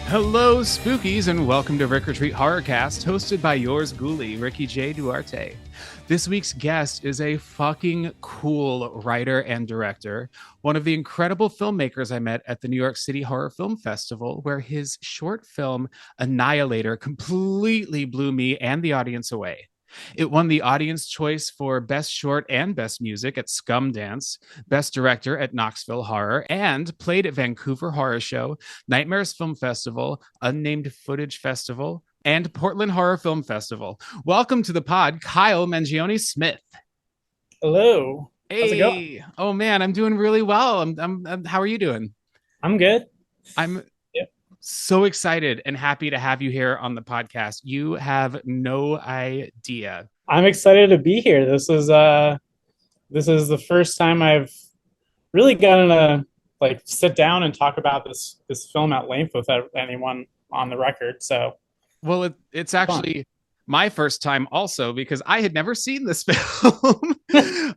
Hello, Spookies, and welcome to Rick Retreat Horrorcast, hosted by yours ghoulie, Ricky J. Duarte. This week's guest is a fucking cool writer and director, one of the incredible filmmakers I met at the New York City Horror Film Festival, where his short film, Annihilator, completely blew me and the audience away. It won the Audience Choice for Best Short and Best Music at Scum Dance, Best Director at Knoxville Horror, and played at Vancouver Horror Show, Nightmares Film Festival, Unnamed Footage Festival, and Portland Horror Film Festival. Welcome to the pod, Kyle Mangione-Smith. Hello. Hey. How's it going? Oh man, I'm doing really well. How are you doing? I'm good. I'm so excited and happy to have you here on the podcast. You have no idea. I'm excited to be here. This is the first time I've really gotten to sit down and talk about this film at length with anyone on the record. So, well, it's actually my first time also, because I had never seen this film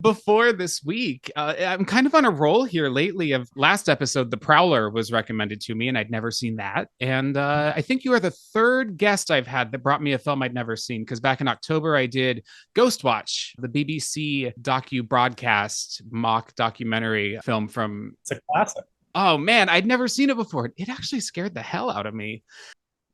before this week. I'm kind of on a roll here lately. Of last episode, The Prowler was recommended to me, and I'd never seen that. And I think you are the third guest I've had that brought me a film I'd never seen, because back in October, I did Ghost Watch, the BBC docu-broadcast mock documentary film from... It's a classic. Oh, man, I'd never seen it before. It actually scared the hell out of me.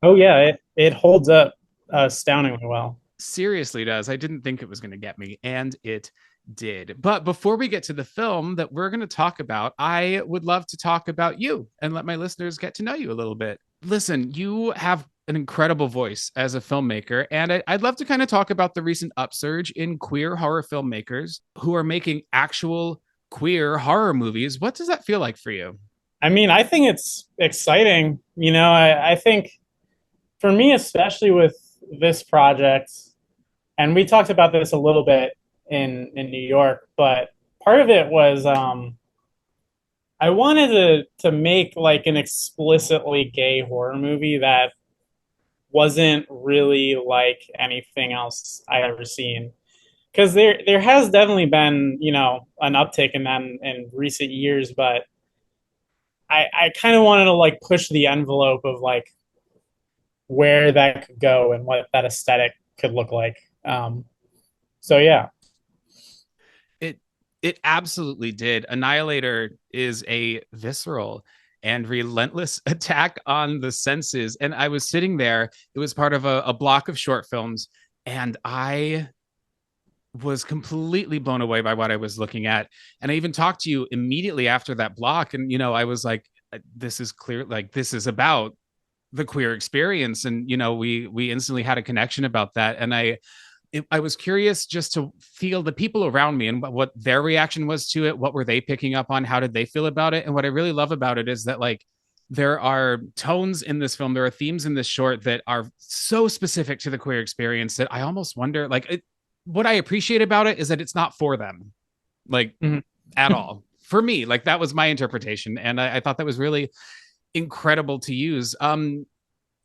Oh, yeah, it holds up astoundingly well. Seriously does. I didn't think it was going to get me, and it did. But before we get to the film that we're going to talk about, I would love to talk about you and let my listeners get to know you a little bit. Listen, you have an incredible voice as a filmmaker, and I'd love to kind of talk about the recent upsurge in queer horror filmmakers who are making actual queer horror movies. What does that feel like for you? I mean, I think it's exciting. You know, I think for me, especially with this project, and we talked about this a little bit in New York, but part of it was I wanted to make like an explicitly gay horror movie that wasn't really like anything else I'd ever seen. Because there has definitely been, you know, an uptick in that in recent years, but I kind of wanted to like push the envelope of like where that could go and what that aesthetic could look like. So yeah. It absolutely did. Annihilator is a visceral and relentless attack on the senses. And I was sitting there, it was part of a block of short films, and I was completely blown away by what I was looking at. And I even talked to you immediately after that block. And, you know, I was like, this is clear, like, this is about the queer experience. And, you know, we instantly had a connection about that. And I was curious just to feel the people around me and what their reaction was to it. What were they picking up on? How did they feel about it? And what I really love about it is that, like, there are tones in this film, there are themes in this short that are so specific to the queer experience that I almost wonder, like, what I appreciate about it is that it's not for them, like, at all. For me, like, that was my interpretation. And I thought that was really incredible to use.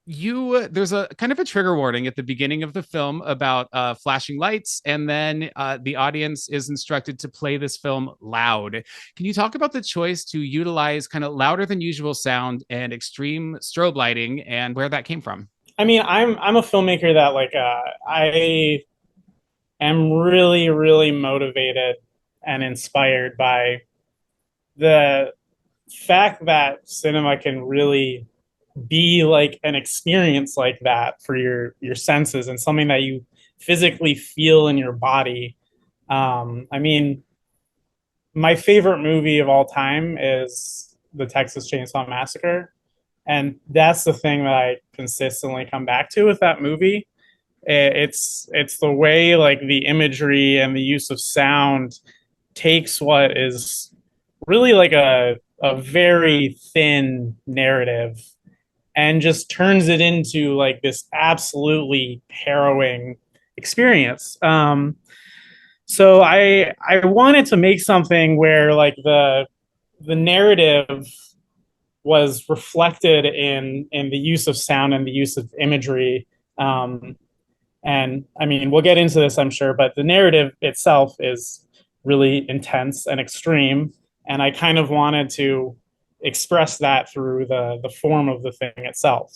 There's a kind of a trigger warning at the beginning of the film about flashing lights, and then the audience is instructed to play this film loud. Can you talk about the choice to utilize kind of louder than usual sound and extreme strobe lighting, and where that came from? I mean, I'm a filmmaker that I am really, really motivated and inspired by the fact that cinema can really be like an experience like that for your senses and something that you physically feel in your body. I mean, my favorite movie of all time is the Texas Chainsaw Massacre, and that's the thing that I consistently come back to with that movie It's the way like the imagery and the use of sound takes what is really like a very thin narrative and just turns it into like this absolutely harrowing experience. So I wanted to make something where like the narrative was reflected in the use of sound and the use of imagery. Um, and I mean, we'll get into this, I'm sure, but the narrative itself is really intense and extreme. And I kind of wanted to express that through the form of the thing itself.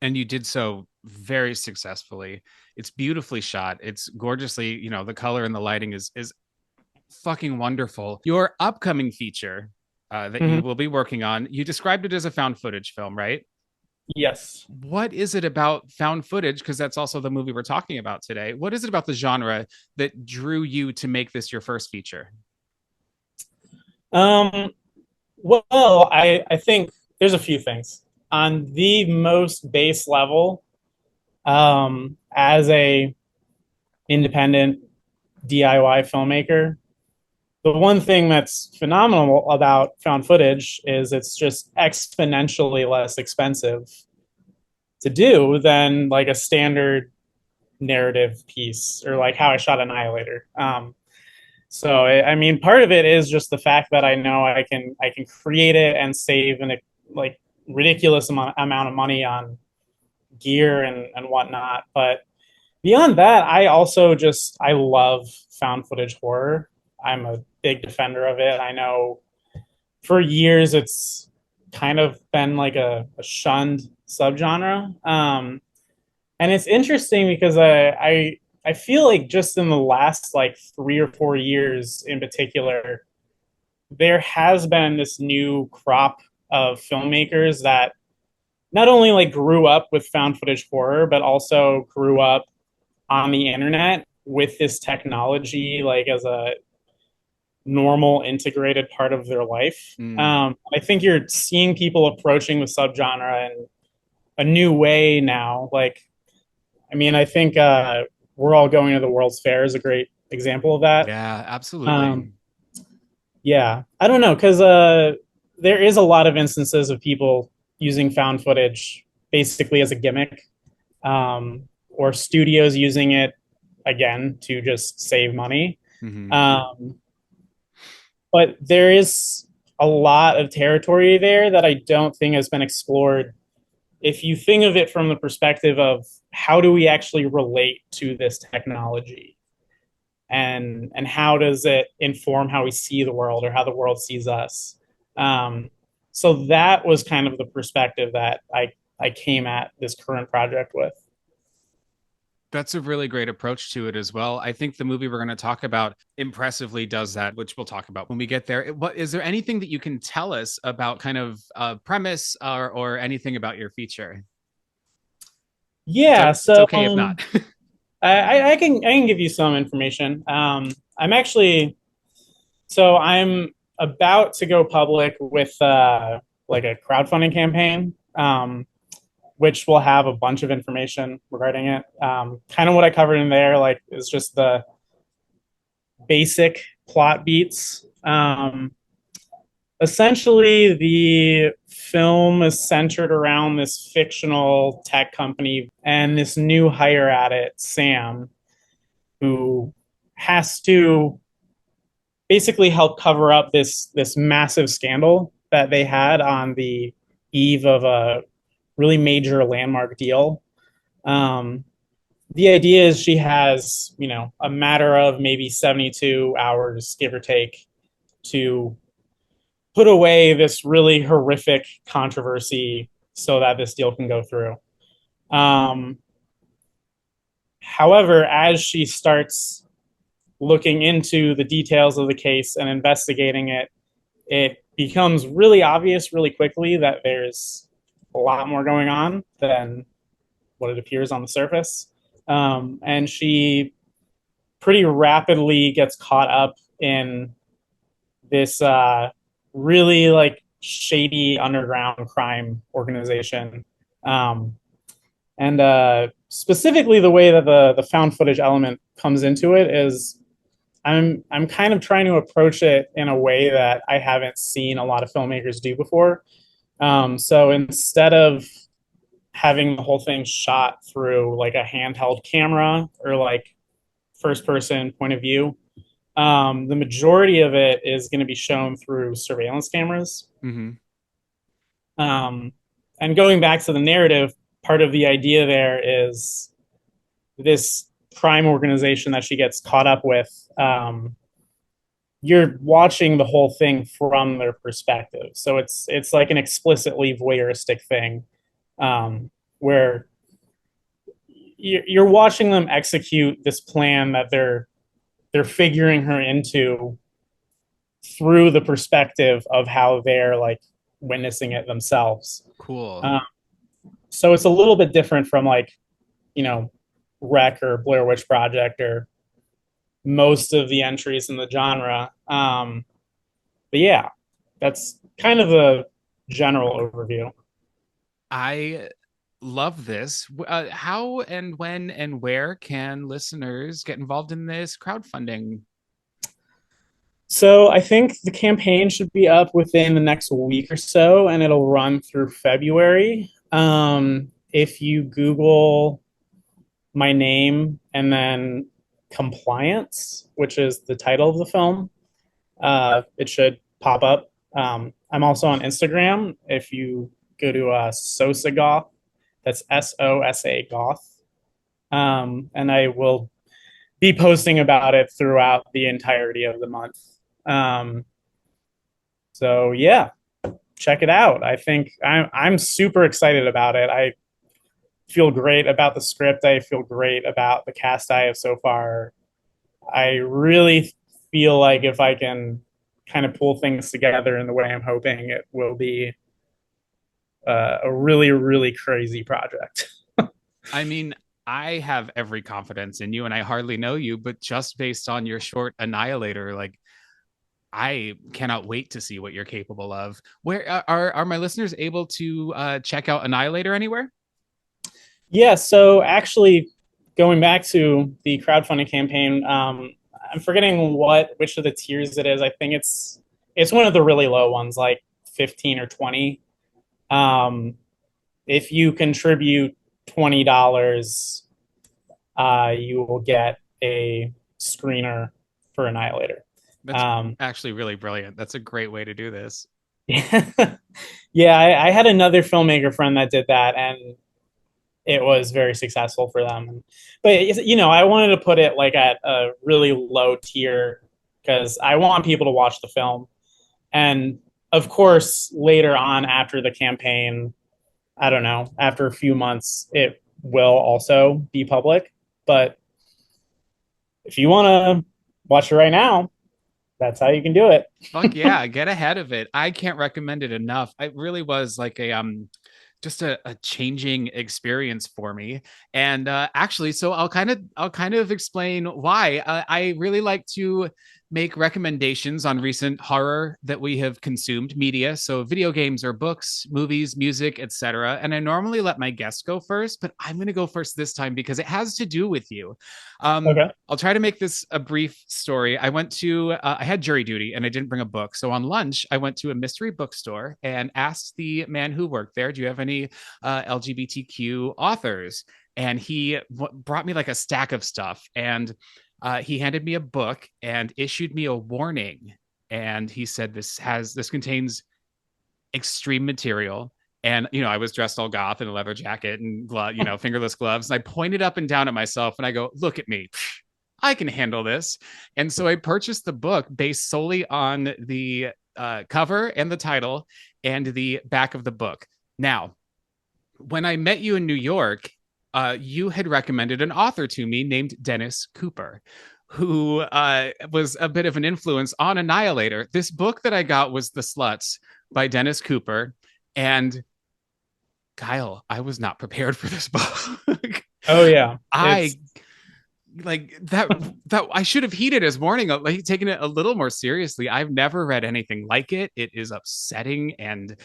And you did so very successfully. It's beautifully shot. It's gorgeously, the color and the lighting is fucking wonderful. Your upcoming feature that Mm-hmm. you will be working on, you described it as a found footage film, right? Yes. What is it about found footage? Because that's also the movie we're talking about today. What is it about the genre that drew you to make this your first feature? Um, well, I think there's a few things. On the most base level, as a independent DIY filmmaker, the one thing that's phenomenal about found footage is it's just exponentially less expensive to do than like a standard narrative piece or like how I shot Annihilator. So I mean, part of it is just the fact that I know I can create it and save an like ridiculous amount of money on gear and whatnot. But beyond that, I also just I love found footage horror. I'm a big defender of it. I know for years it's kind of been like a shunned subgenre. And it's interesting because I feel like just in the last like 3 or 4 years in particular, there has been this new crop of filmmakers that not only like grew up with found footage horror, but also grew up on the internet with this technology like as a normal integrated part of their life. Mm. I think you're seeing people approaching the subgenre in a new way now. Like, I mean, I think we're all going to the World's Fair is a great example of that. Yeah, absolutely. Um, yeah, I don't know because there is a lot of instances of people using found footage basically as a gimmick, or studios using it again to just save money. Mm-hmm. Um, but there is a lot of territory there that I don't think has been explored. If you think of it from the perspective of how do we actually relate to this technology, and how does it inform how we see the world or how the world sees us. So that was kind of the perspective that I came at this current project with. That's a really great approach to it as well. I think the movie we're going to talk about impressively does that, which we'll talk about when we get there. What is there anything that you can tell us about kind of premise or anything about your feature? Yeah, It's so okay if not. I can give you some information. I'm actually so I'm about to go public with like a crowdfunding campaign, which will have a bunch of information regarding it. Kind of what I covered in there, like, is just the basic plot beats. Essentially, the film is centered around this fictional tech company and this new hire at it, Sam, who has to basically help cover up this massive scandal that they had on the eve of a really major landmark deal. Um, the idea is she has, a matter of maybe 72 hours, give or take, to put away this really horrific controversy so that this deal can go through. Um, However, as she starts looking into the details of the case and investigating it, it becomes really obvious really quickly that there's a lot more going on than what it appears on the surface. And she pretty rapidly gets caught up in this really like shady underground crime organization. Um, And specifically, the way that the found footage element comes into it is I'm kind of trying to approach it in a way that I haven't seen a lot of filmmakers do before. So instead of having the whole thing shot through like a handheld camera or like first person point of view, the majority of it is going to be shown through surveillance cameras. Mm-hmm. Um, and going back to the narrative, part of the idea there is this crime organization that she gets caught up with. You're watching the whole thing from their perspective, so it's like an explicitly voyeuristic thing, where you're watching them execute this plan that they're figuring her into through the perspective of how they're like witnessing it themselves. Cool. Um, so it's a little bit different from like, you know, Wreck or Blair Witch Project or most of the entries in the genre. But yeah, that's kind of the general overview. I love this. How and when and where can listeners get involved in this crowdfunding? So I think the campaign should be up within the next week or so, and it'll run through February. If you Google my name and then compliance, which is the title of the film, it should pop up. I'm also on Instagram. If you go to Sosagoth, that's Sosa Goth, and I will be posting about it throughout the entirety of the month. Um, so yeah, check it out. I think I'm super excited about it. I feel great about the script. I feel great about the cast I have so far. I really feel like if I can kind of pull things together in the way I'm hoping, it will be a really, really crazy project. I mean, I have every confidence in you, and I hardly know you, but just based on your short Annihilator, like I cannot wait to see what you're capable of. Where are my listeners able to check out Annihilator anywhere? Yeah, so actually, going back to the crowdfunding campaign, I'm forgetting which of the tiers it is. I think it's one of the really low ones, like 15 or 20. Um, if you contribute $20, you will get a screener for Annihilator. That's Um, actually really brilliant. That's a great way to do this. yeah, I had another filmmaker friend that did that, and it was very successful for them. But you know, I wanted to put it like at a really low tier because I want people to watch the film. And of course, later on after the campaign, I don't know, after a few months, it will also be public. But if you want to watch it right now, that's how you can do it. Fuck yeah, get ahead of it. I can't recommend it enough. It really was like a just a changing experience for me. And actually, so I'll kind of explain why. I really like to make recommendations on recent horror that we have consumed media, so video games or books, movies, music, etc. And I normally let my guests go first, but I'm going to go first this time because it has to do with you. Okay. I'll try to make this a brief story. I had jury duty and I didn't bring a book. So on lunch, I went to a mystery bookstore and asked the man who worked there, do you have any LGBTQ authors? And he brought me like a stack of stuff. And he handed me a book and issued me a warning. And he said, this contains extreme material. And I was dressed all goth in a leather jacket and fingerless gloves. And I pointed up and down at myself and I go, look at me. I can handle this. And so I purchased the book based solely on the cover and the title and the back of the book. Now, when I met you in New York, you had recommended an author to me named Dennis Cooper, who was a bit of an influence on Annihilator. This book that I got was The Sluts by Dennis Cooper. And Kyle, I was not prepared for this book. Oh yeah, I it's like that I should have heeded as warning, like taking it a little more seriously. I've never read anything like it. It is upsetting and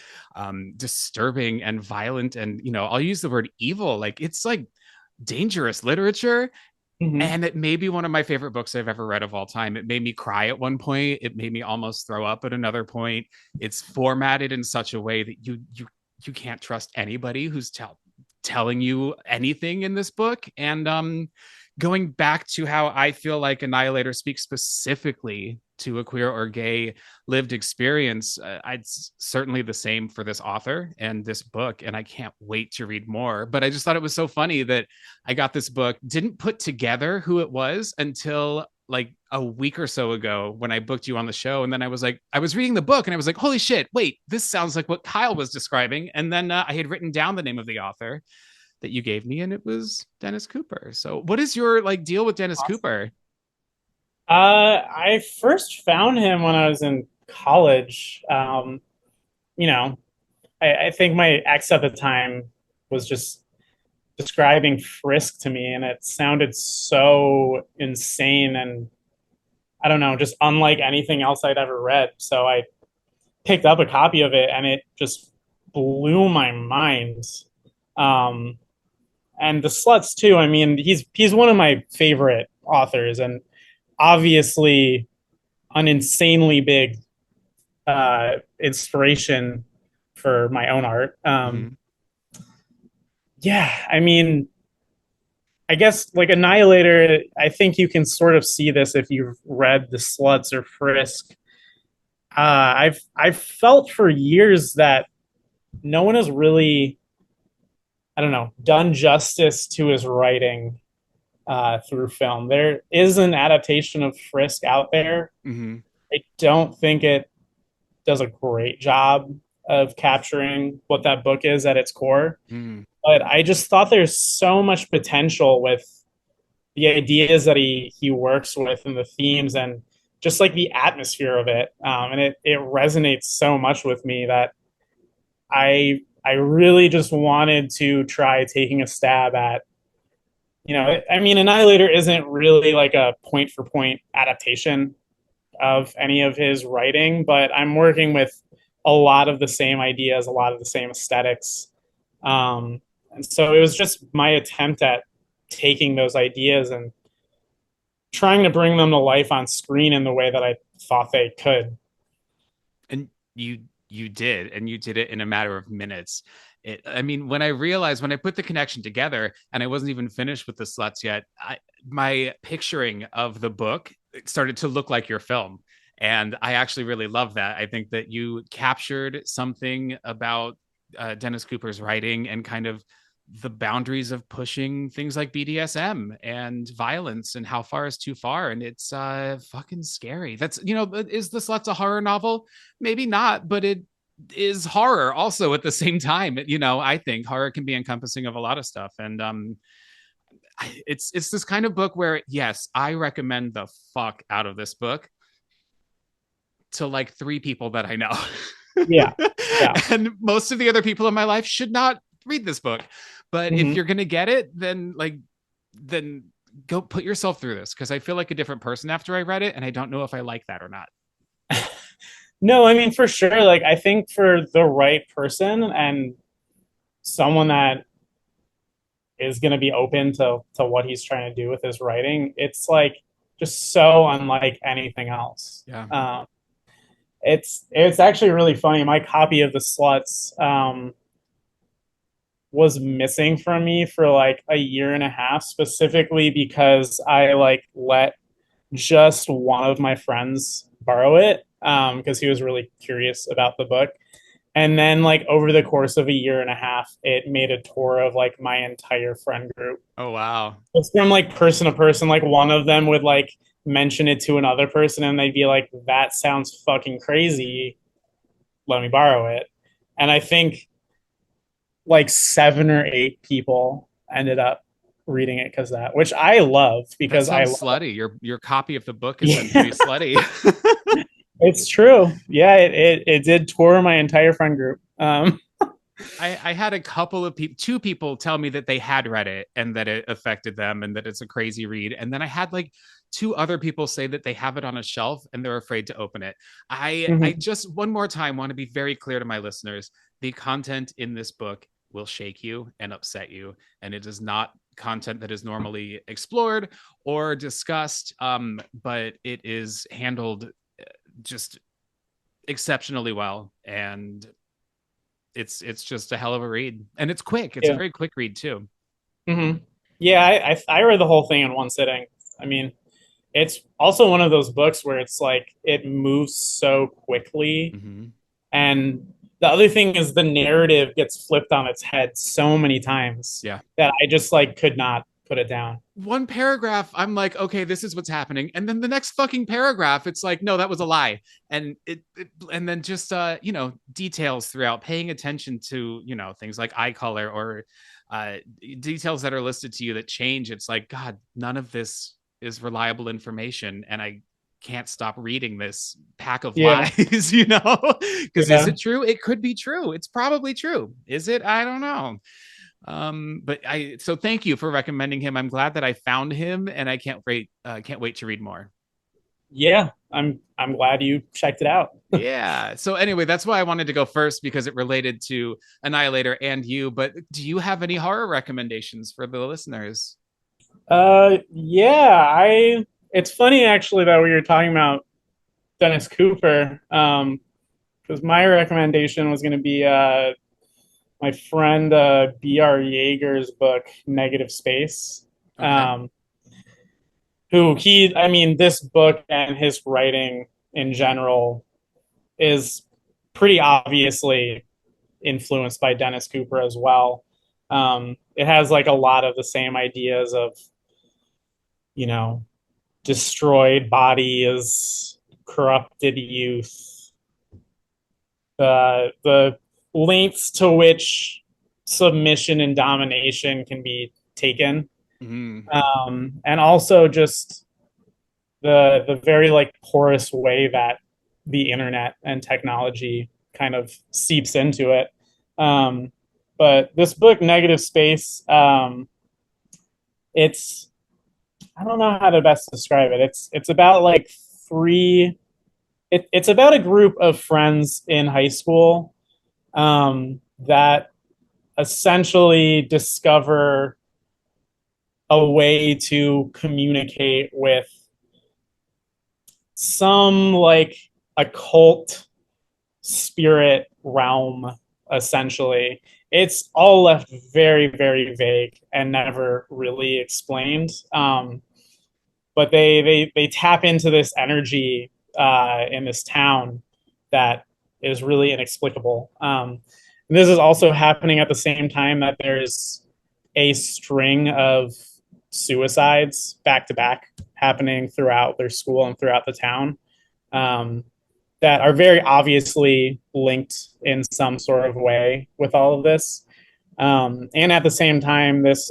disturbing and violent, and I'll use the word evil. Like, it's like dangerous literature. Mm-hmm. And it may be one of my favorite books I've ever read of all time. It made me cry at one point. It made me almost throw up at another point. It's formatted in such a way that you can't trust anybody who's telling you anything in this book. And going back to how I feel like Annihilator speaks specifically to a queer or gay lived experience, it's certainly the same for this author and this book, and I can't wait to read more. But I just thought it was so funny that I got this book, didn't put together who it was until like a week or so ago when I booked you on the show. And then I was like, I was reading the book and I was like, holy shit, wait, this sounds like what Kyle was describing. And then I had written down the name of the author that you gave me, and it was Dennis Cooper. So what is your like deal with Dennis Awesome. Cooper? I first found him when I was in college. You know, I think my ex at the time was just describing Frisk to me, and it sounded so insane and I don't know, just unlike anything else I'd ever read. So I picked up a copy of it, and it just blew my mind. Um, and the sluts too. I mean, he's one of my favorite authors, and obviously an insanely big inspiration for my own art. Mm-hmm. Yeah, I mean, I guess like Annihilator, I think you can sort of see this if you've read The Sluts or Frisk. I've felt for years that no one has really, I don't know, done justice to his writing through film. There is an adaptation of Frisk out there. Mm-hmm. I don't think it does a great job of capturing what that book is at its core. Mm-hmm. But I just thought there's so much potential with the ideas that he works with and the themes and just like the atmosphere of it. And it resonates so much with me that I really just wanted to try taking a stab at, I mean, Annihilator isn't really like a point for point adaptation of any of his writing, but I'm working with a lot of the same ideas, a lot of the same aesthetics. And so it was just my attempt at taking those ideas and trying to bring them to life on screen in the way that I thought they could. And you did, and you did it in a matter of minutes. I mean, when I put the connection together, and I wasn't even finished with the sluts yet, my picturing of the book started to look like your film. And I actually really love that. I think that you captured something about Dennis Cooper's writing and kind of the boundaries of pushing things like BDSM and violence and how far is too far. And it's fucking scary. That's, is The Sluts a horror novel? Maybe not, but it is horror also at the same time. I think horror can be encompassing of a lot of stuff. And it's this kind of book where, yes, I recommend the fuck out of this book to like 3 people that I know. Yeah. Yeah. And most of the other people in my life should not read this book. But if Mm-hmm. you're gonna get it, then go put yourself through this, because I feel like a different person after I read it, and I don't know if I like that or not. No, I mean, for sure. Like, I think for the right person and someone that is going to be open to what he's trying to do with his writing, it's like just so unlike anything else. Yeah. It's actually really funny. My copy of The Sluts was missing from me for like a year and a half, specifically because I like let just one of my friends borrow it because he was really curious about the book. And then like over the course of a year and a half, it made a tour of like my entire friend group. Oh wow. It's from like person to person. Like one of them would like mention it to another person and they'd be like, that sounds fucking crazy. Let me borrow it. And I think like 7 or 8 people ended up reading it because that, which I love That because I sounds love slutty. Your copy of the book has been it. pretty slutty. It's true. Yeah, it did tour my entire friend group. I had a couple of people, two people tell me that they had read it and that it affected them and that it's a crazy read. And then I had like two other people say that they have it on a shelf and they're afraid to open it. I Mhm. just one more time want to be very clear to my listeners. The content in this book will shake you and upset you, and it is not content that is normally explored or discussed. But it is handled just exceptionally well, and it's just a hell of a read, and it's quick. It's a Yeah. very quick read too. Hmm. Yeah, I read the whole thing in one sitting. I mean, it's also one of those books where it's like it moves so quickly. Mm-hmm. And the other thing is the narrative gets flipped on its head so many times Yeah. that I just like could not put it down. One paragraph, I'm like, okay, this is what's happening, and then the next fucking paragraph, it's like, no, that was a lie, and and then just details throughout, paying attention to things like eye color or uh, details that are listed to you that change. It's like, God, none of this is reliable information, and I can't stop reading this pack of Yeah. lies, because is Yeah. it true? It could be true. It's probably true. Is it? I don't know. But I so thank you for recommending him. I'm glad that I found him, and I can't wait to read more. Yeah. I'm glad you checked it out. Yeah. So anyway, that's why I wanted to go first, because it related to Annihilator and you. But do you have any horror recommendations for the listeners? Yeah, I it's funny actually that we were talking about Dennis Cooper. Because my recommendation was going to be my friend B.R. Yeager's book Negative Space. Okay. Um, who he I mean this book and his writing in general is pretty obviously influenced by Dennis Cooper as well. It has like a lot of the same ideas of, you know, destroyed bodies, corrupted youth, the lengths to which submission and domination can be taken, Mm-hmm. and also just the very like porous way that the internet and technology kind of seeps into it. Um, but this book, Negative Space, it's I don't know how to best describe it. It's about like three. It's about a group of friends in high school that essentially discover a way to communicate with some like occult spirit realm, essentially. It's all left very, very vague and never really explained. But they tap into this energy in this town that is really inexplicable. And this is also happening at the same time that there's a string of suicides back to back happening throughout their school and throughout the town, um, that are very obviously linked in some sort of way with all of this. And at the same time, this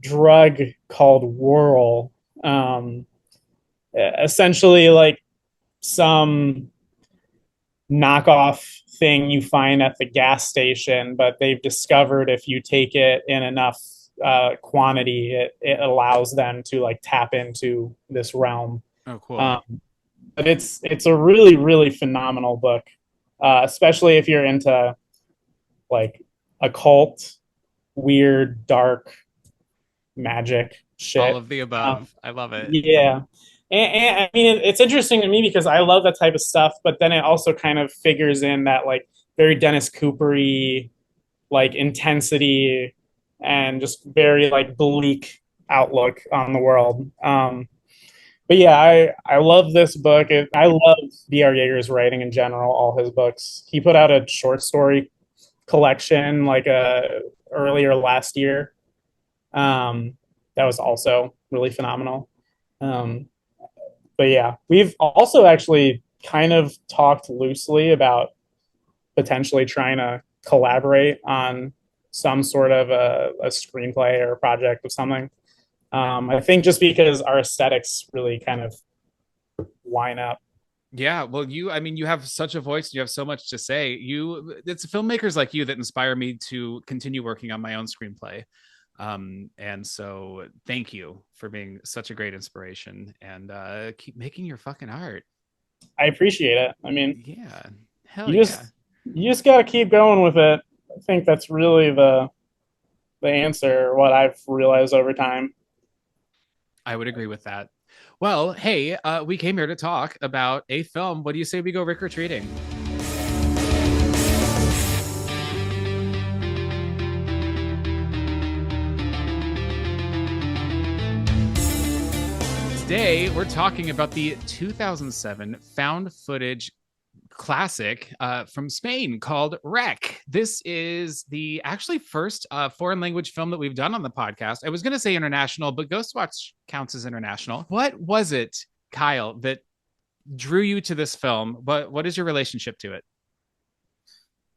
drug called Whirl, um, essentially like some knockoff thing you find at the gas station, but they've discovered if you take it in enough quantity, it allows them to like tap into this realm. Oh, cool. Um, but it's a really really phenomenal book, especially if you're into like occult, weird, dark magic All shit. of the Um, above. I love it. yeah. And I mean, it's interesting to me because I love that type of stuff, but then it also kind of figures in that like very Dennis Coopery, like intensity and just very like bleak outlook on the world. But yeah, I love this book. I love B.R. Yeager's writing in general, all his books. He put out a short story collection like earlier last year. Um, that was also really phenomenal. Um, but yeah, we've also actually kind of talked loosely about potentially trying to collaborate on some sort of a screenplay or a project of something. I think just because our aesthetics really kind of line up. Yeah, well, I mean, you have such a voice, you have so much to say. It's filmmakers like you that inspire me to continue working on my own screenplay. And so thank you for being such a great inspiration, and keep making your fucking art. I appreciate it. I mean, Yeah, hell you yeah. just you just got to keep going with it. I think that's really the answer. What I've realized over time. I would agree with that. Well, hey, we came here to talk about a film. What do you say we go Rick or treating? Today, we're talking about the 2007 found footage classic from Spain called Wreck. This is the actually first foreign language film that we've done on the podcast. I was going to say international, but Ghostwatch counts as international. What was it, Kyle, that drew you to this film? What is your relationship to it?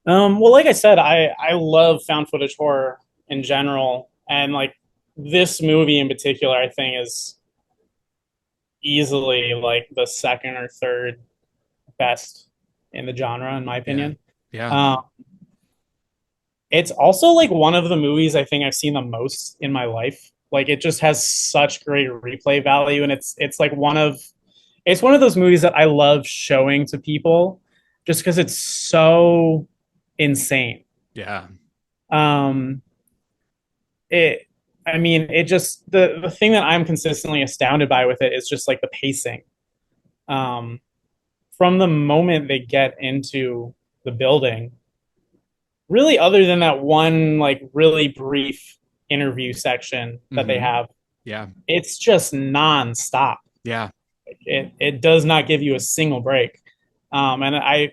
Well, like I said, I love found footage horror in general, and like this movie in particular, I think is easily like the second or third best in the genre, in my Yeah. opinion. Yeah. Um, it's also like one of the movies I think I've seen the most in my life. Like it just has such great replay value, and it's one of those movies that I love showing to people, just because it's so insane. Yeah. Um, it, I mean, it just the thing that I'm consistently astounded by with it is just like the pacing. Um, from the moment they get into the building, really, other than that one like really brief interview section that they Mm-hmm. have, Yeah. it's just nonstop. Yeah. It does not give you a single break. And I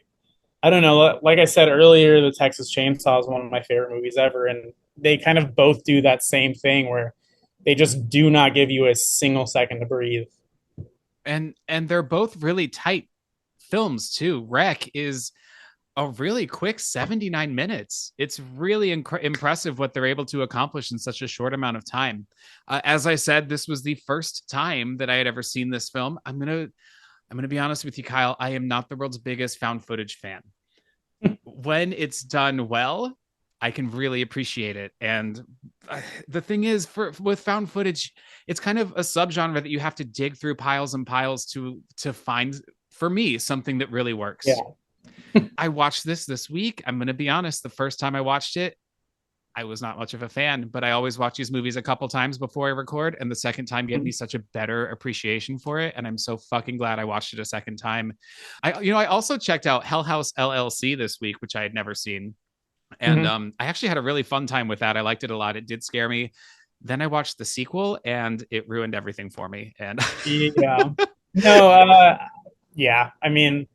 don't know. Like I said earlier, the Texas Chainsaw is one of my favorite movies ever, and they kind of both do that same thing where they just do not give you a single second to breathe. And they're both really tight films too. Wreck is a really quick 79 minutes. It's really impressive what they're able to accomplish in such a short amount of time. As I said, this was the first time that I had ever seen this film. I'm gonna be honest with you, Kyle. I am not the world's biggest found footage fan. When it's done well, I can really appreciate it. And the thing is, with found footage, it's kind of a subgenre that you have to dig through piles and piles to find, for me, something that really works. Yeah. I watched this week. I'm going to be honest. The first time I watched it, I was not much of a fan, but I always watch these movies a couple times before I record. And the second time gave me such a better appreciation for it. And I'm so fucking glad I watched it a second time. I also checked out Hell House LLC this week, which I had never seen. And Mm-hmm. I actually had a really fun time with that. I liked it a lot. It did scare me. Then I watched the sequel and it ruined everything for me. And Yeah. No, yeah. I mean,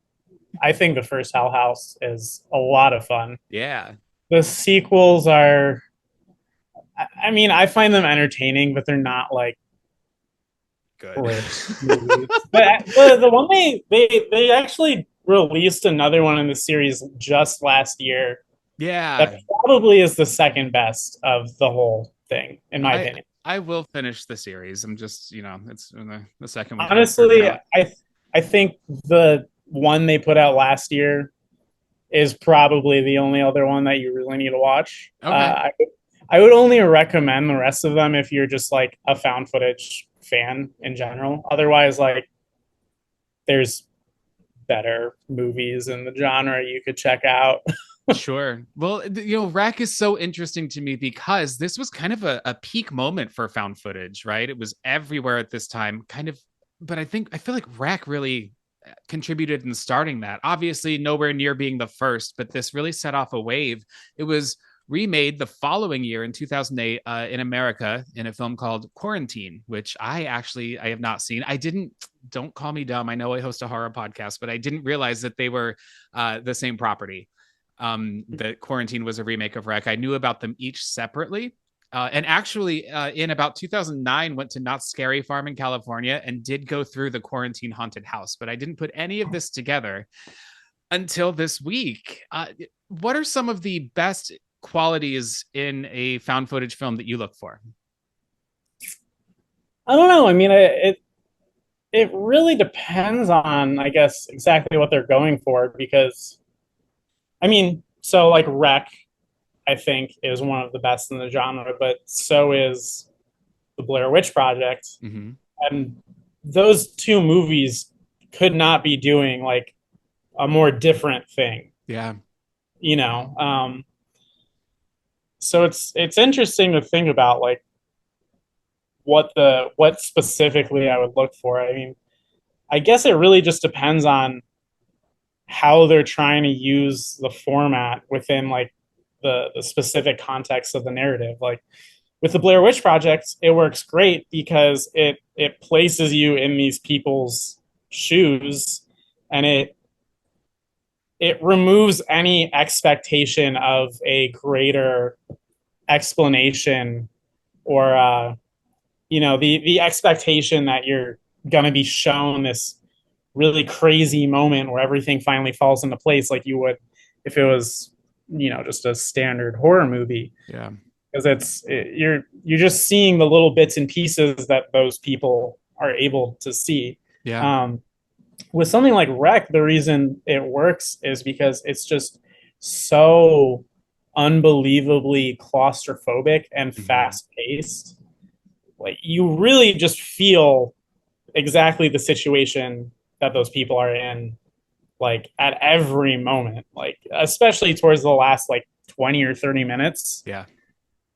I think the first Hell House is a lot of fun. yeah, The sequels are, I mean, I find them entertaining, but they're not like good. great movies. But the one they actually released another one in the series just last year Yeah, that probably is the second best of the whole thing, in my I opinion. I will finish the series. I'm just, it's the second one kind of threw me Honestly, out. I think the one they put out last year is probably the only other one that you really need to watch. Okay. I would only recommend the rest of them if you're just like a found footage fan in general. Otherwise, like there's better movies in the genre you could check out. Sure. Well, Rack is so interesting to me because this was kind of a peak moment for found footage, right? It was everywhere at this time, kind of. But I feel like Rack really contributed in starting that. Obviously, nowhere near being the first, but this really set off a wave. It was remade the following year in 2008 in America in a film called Quarantine, which I have not seen. I didn't. Don't call me dumb. I know I host a horror podcast, but I didn't realize that they were the same property. That Quarantine was a remake of Wreck. I knew about them each separately. And actually, in about 2009, went to Knott's Scary Farm in California and did go through the Quarantine Haunted House, but I didn't put any of this together until this week. What are some of the best qualities in a found footage film that you look for? I don't know. I mean, it really depends on, I guess, exactly what they're going for. Because I mean, so like Wreck, I think is one of the best in the genre, but so is the Blair Witch Project, Mm-hmm. and those two movies could not be doing like a more different thing, Yeah. you know. So it's interesting to think about like what specifically I would look for. I mean, I guess it really just depends on how they're trying to use the format within like the specific context of the narrative. Like with the Blair Witch Project, it works great because it places you in these people's shoes, and it removes any expectation of a greater explanation, or the expectation that you're going to be shown this really crazy moment where everything finally falls into place like you would if it was just a standard horror movie, Yeah. because you're just seeing the little bits and pieces that those people are able to see. Yeah. um, with something like Rec, the reason it works is because it's just so unbelievably claustrophobic and Mm-hmm. fast paced. Like you really just feel exactly the situation that those people are in, like at every moment, like especially towards the last like 20 or 30 minutes. Yeah.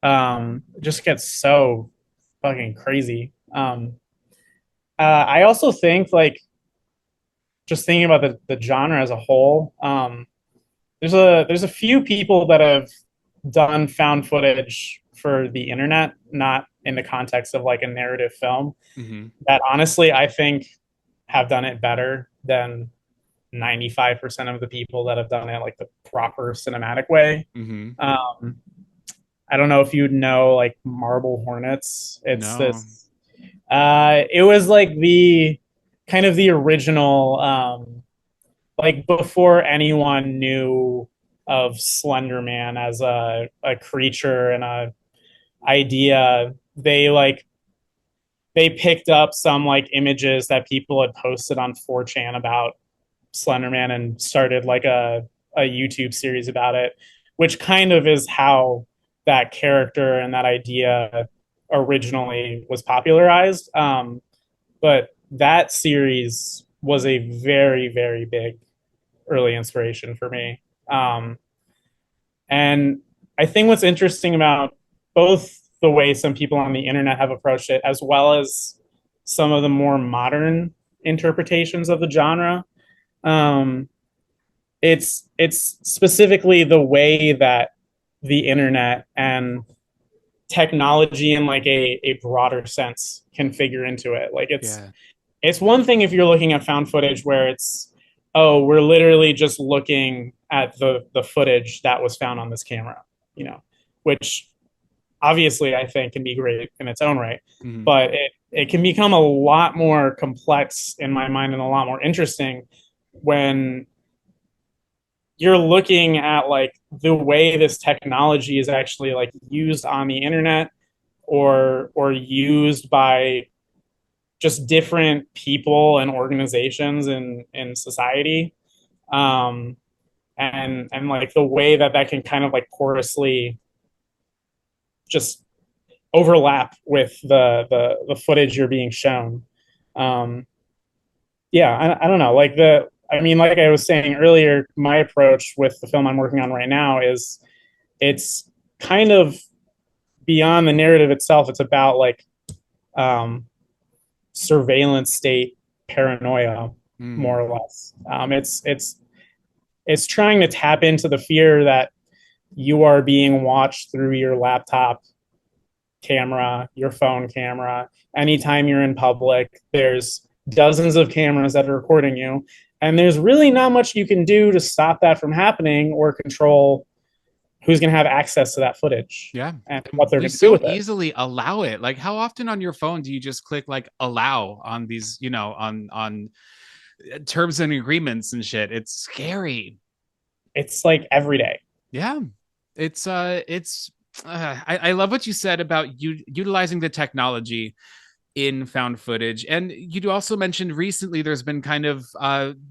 It just gets so fucking crazy. I also think like just thinking about the genre as a whole, there's a few people that have done found footage for the internet, not in the context of like a narrative film, Mm-hmm. that honestly I think have done it better than 95% of the people that have done it like the proper cinematic way. Mm-hmm. Um, I don't know if you'd know like Marble Hornets. It's No. this. It was like the kind of the original, like before anyone knew of Slender Man as a creature and a idea. They picked up some like images that people had posted on 4chan about Slenderman and started like a YouTube series about it, which kind of is how that character and that idea originally was popularized. But that series was a very, very big early inspiration for me. And I think what's interesting about both the way some people on the internet have approached it, as well as some of the more modern interpretations of the genre, um, it's specifically the way that the internet and technology in like a broader sense can figure into it. Like Yeah. it's one thing if you're looking at found footage where it's, oh, we're literally just looking at the footage that was found on this camera, you know, which obviously I think can be great in its own right, Mm-hmm. but it can become a lot more complex in my mind and a lot more interesting when you're looking at like the way this technology is actually like used on the internet, or used by just different people and organizations in society, um and like the way that that can kind of like porously just overlap with the footage you're being shown. um yeah, I don't know, like the I mean, like I was saying earlier, my approach with the film I'm working on right now is it's kind of beyond the narrative itself. It's about like um surveillance state paranoia, Mm. more or less. It's trying to tap into the fear that you are being watched through your laptop camera, your phone camera. Anytime you're in public, there's dozens of cameras that are recording you. And there's really not much you can do to stop that from happening or control who's going to have access to that footage Yeah. and And what they're we going to do so with it. easily allow it. Like how often on your phone do you just click like allow on these, on terms and agreements and shit? It's scary. It's like every day. Yeah. It's I love what you said about you utilizing the technology in found footage. And you also mentioned recently there's been kind of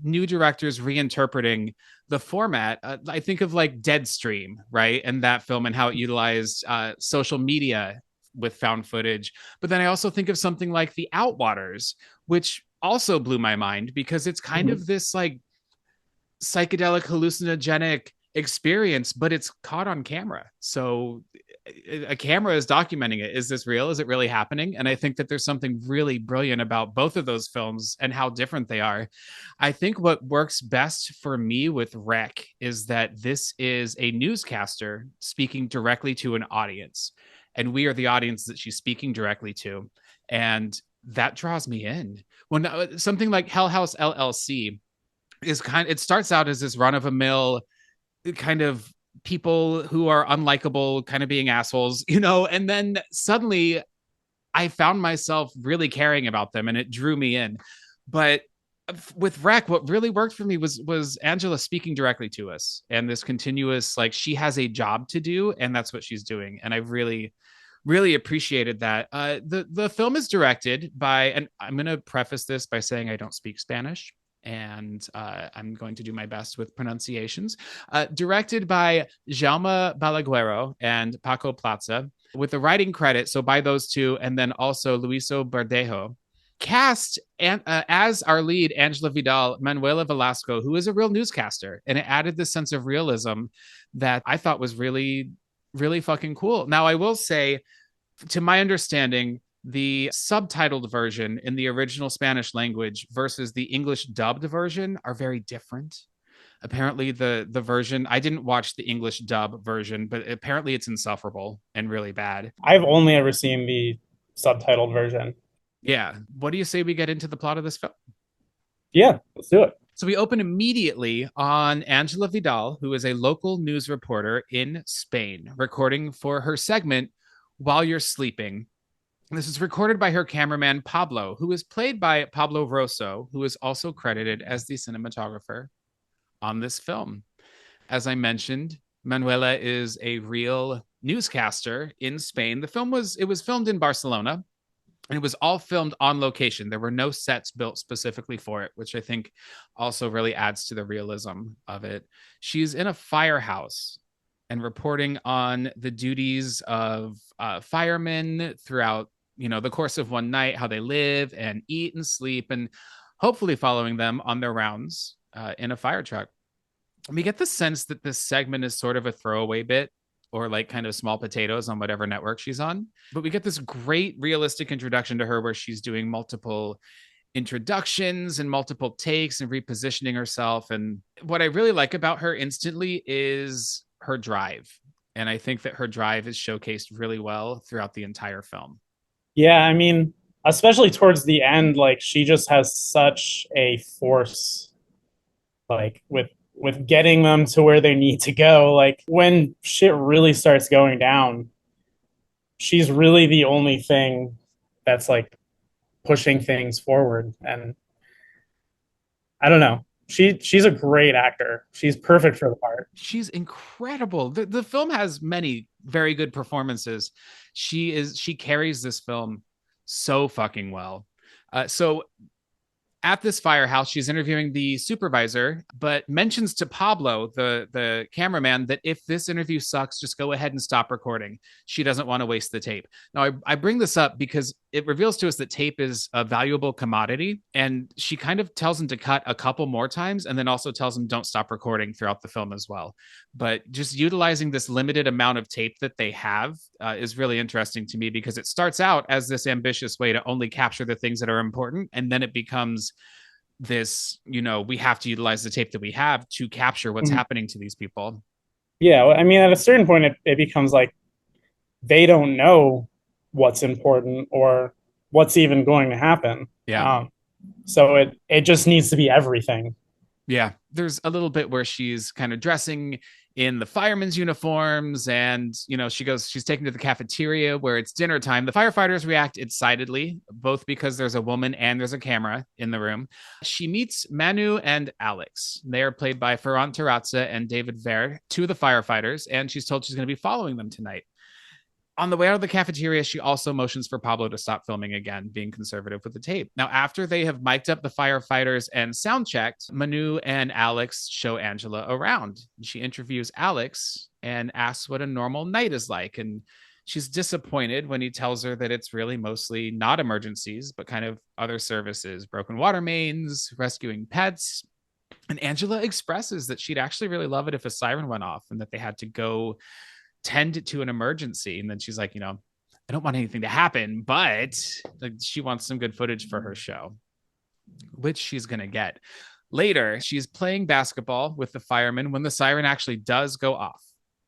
new directors reinterpreting the format. I think of like Deadstream, right? And that film and how it utilized social media with found footage. But then I also think of something like The Outwaters, which also blew my mind because it's kind Mhm. of this like psychedelic hallucinogenic experience, but it's caught on camera. So a camera is documenting it. Is this real? Is it really happening? And I think that there's something really brilliant about both of those films and how different they are. I think what works best for me with Rec is that this is a newscaster speaking directly to an audience, and we are the audience that she's speaking directly to. And that draws me in. When something like Hell House LLC is it starts out as this run of a mill kind of people who are unlikable kind of being assholes, and then suddenly I found myself really caring about them and it drew me in. But with Rec, what really worked for me was Angela speaking directly to us and this continuous, like, she has a job to do and that's what she's doing. And I really appreciated that. The film is directed by, and I'm going to preface this by saying I don't speak Spanish, and I'm going to do my best with pronunciations. Directed by Jaume Balaguero and Paco Plaza, with the writing credit, so by those two, and then also Luiso Bardejo. Cast as our lead, Angela Vidal, Manuela Velasco, who is a real newscaster, and it added this sense of realism that I thought was really, really fucking cool. Now, I will say, to my understanding, the subtitled version in the original Spanish language versus the English dubbed version are very different. Apparently, the version, I didn't watch the English dub version, but apparently it's insufferable and really bad. I've only ever seen the subtitled version. Yeah. What do you say we get into the plot of this film? Yeah, let's do it. So we open immediately on Angela Vidal, who is a local news reporter in Spain, recording for her segment While You're Sleeping. This is recorded by her cameraman, Pablo, who is played by Pablo Rosso, who is also credited as the cinematographer on this film. As I mentioned, Manuela is a real newscaster in Spain. It was filmed in Barcelona, and it was all filmed on location. There were no sets built specifically for it, which I think also really adds to the realism of it. She's in a firehouse and reporting on the duties of firemen throughout, the course of one night, how they live and eat and sleep, and hopefully following them on their rounds in a fire truck. We get the sense that this segment is sort of a throwaway bit or like kind of small potatoes on whatever network she's on. But we get this great realistic introduction to her where she's doing multiple introductions and multiple takes and repositioning herself. And what I really like about her instantly is her drive. And I think that her drive is showcased really well throughout the entire film. Yeah, I mean, especially towards the end, like she just has such a force, like with getting them to where they need to go. Like when shit really starts going down, she's really the only thing that's like pushing things forward. And I don't know. She's a great actor. She's perfect for the part. She's incredible. The film has many very good performances. She carries this film so fucking well. So at this firehouse, she's interviewing the supervisor, but mentions to Pablo, the cameraman, that if this interview sucks, just go ahead and stop recording. She doesn't want to waste the tape. Now, I bring this up because it reveals to us that tape is a valuable commodity, and she kind of tells him to cut a couple more times, and then also tells him don't stop recording throughout the film as well. But just utilizing this limited amount of tape that they have is really interesting to me because it starts out as this ambitious way to only capture the things that are important, and then it becomes this, we have to utilize the tape that we have to capture what's Mhm. happening to these people. Yeah, well, I mean, at a certain point, it becomes like they don't know what's important or what's even going to happen. Yeah. So it just needs to be everything. Yeah, there's a little bit where she's kind of dressing in the firemen's uniforms, and she's taken to the cafeteria where it's dinner time. The firefighters react excitedly, both because there's a woman and there's a camera in the room. She meets Manu and Alex. They are played by Ferran Terrazza and David Ver, two of the firefighters, and she's told she's going to be following them tonight. On the way out of the cafeteria, she also motions for Pablo to stop filming again, being conservative with the tape. Now, after they have mic'd up the firefighters and sound checked, Manu and Alex show Angela around. She interviews Alex and asks what a normal night is like. And she's disappointed when he tells her that it's really mostly not emergencies, but kind of other services, broken water mains, rescuing pets. And Angela expresses that she'd actually really love it if a siren went off and that they had to go tend to an emergency. And then she's like, I don't want anything to happen, but like, she wants some good footage for her show, which she's going to get. Later, she's playing basketball with the firemen when the siren actually does go off.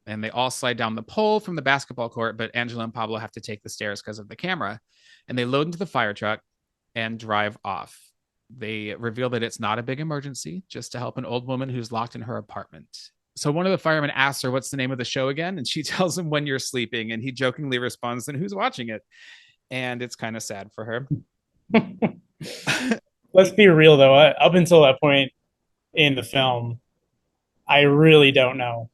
And they all slide down the pole from the basketball court, but Angela and Pablo have to take the stairs because of the camera. And they load into the fire truck and drive off. They reveal that it's not a big emergency, just to help an old woman who's locked in her apartment. So one of the firemen asks her, what's the name of the show again? And she tells him, When You're Sleeping. And he jokingly responds, then who's watching it? And it's kind of sad for her. Let's be real, though. Up until that point in the film, I really don't know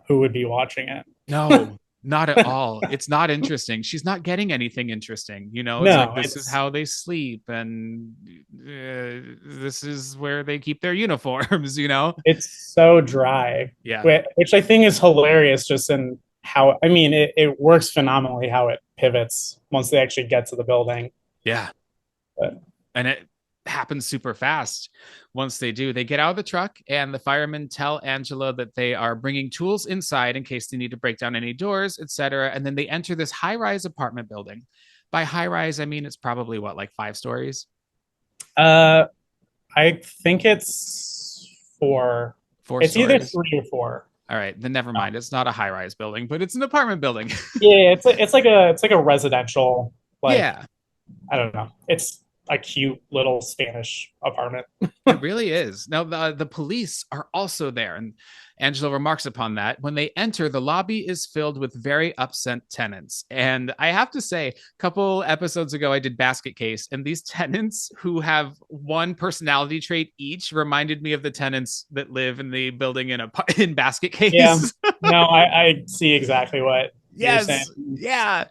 who would be watching it. No, not at all. It's not interesting. She's not getting anything interesting. It's like, No, this is how they sleep. And this is where they keep their uniforms. it's so dry. Yeah. Which I think is hilarious just in how, I mean, it works phenomenally how it pivots once they actually get to the building. Yeah. But And it happens super fast. Once they do, they get out of the truck and the firemen tell Angela that they are bringing tools inside in case they need to break down any doors, etc. And then they enter this high-rise apartment building. By high-rise, I mean it's probably like 5 stories? I think it's 4. 4 It's stories. either 3 or 4. All right, then never mind. It's not a high-rise building, but it's an apartment building. Yeah, it's like a residential, like, Yeah, I don't know. It's a cute little Spanish apartment. it really is. Now, the police are also there, and Angela remarks upon that. When they enter, the lobby is filled with very upset tenants. And I have to say, a couple episodes ago, I did Basket Case, and these tenants who have one personality trait each reminded me of the tenants that live in the building in Basket Case. Yeah, no, I see exactly what you're saying. Yes. Yeah.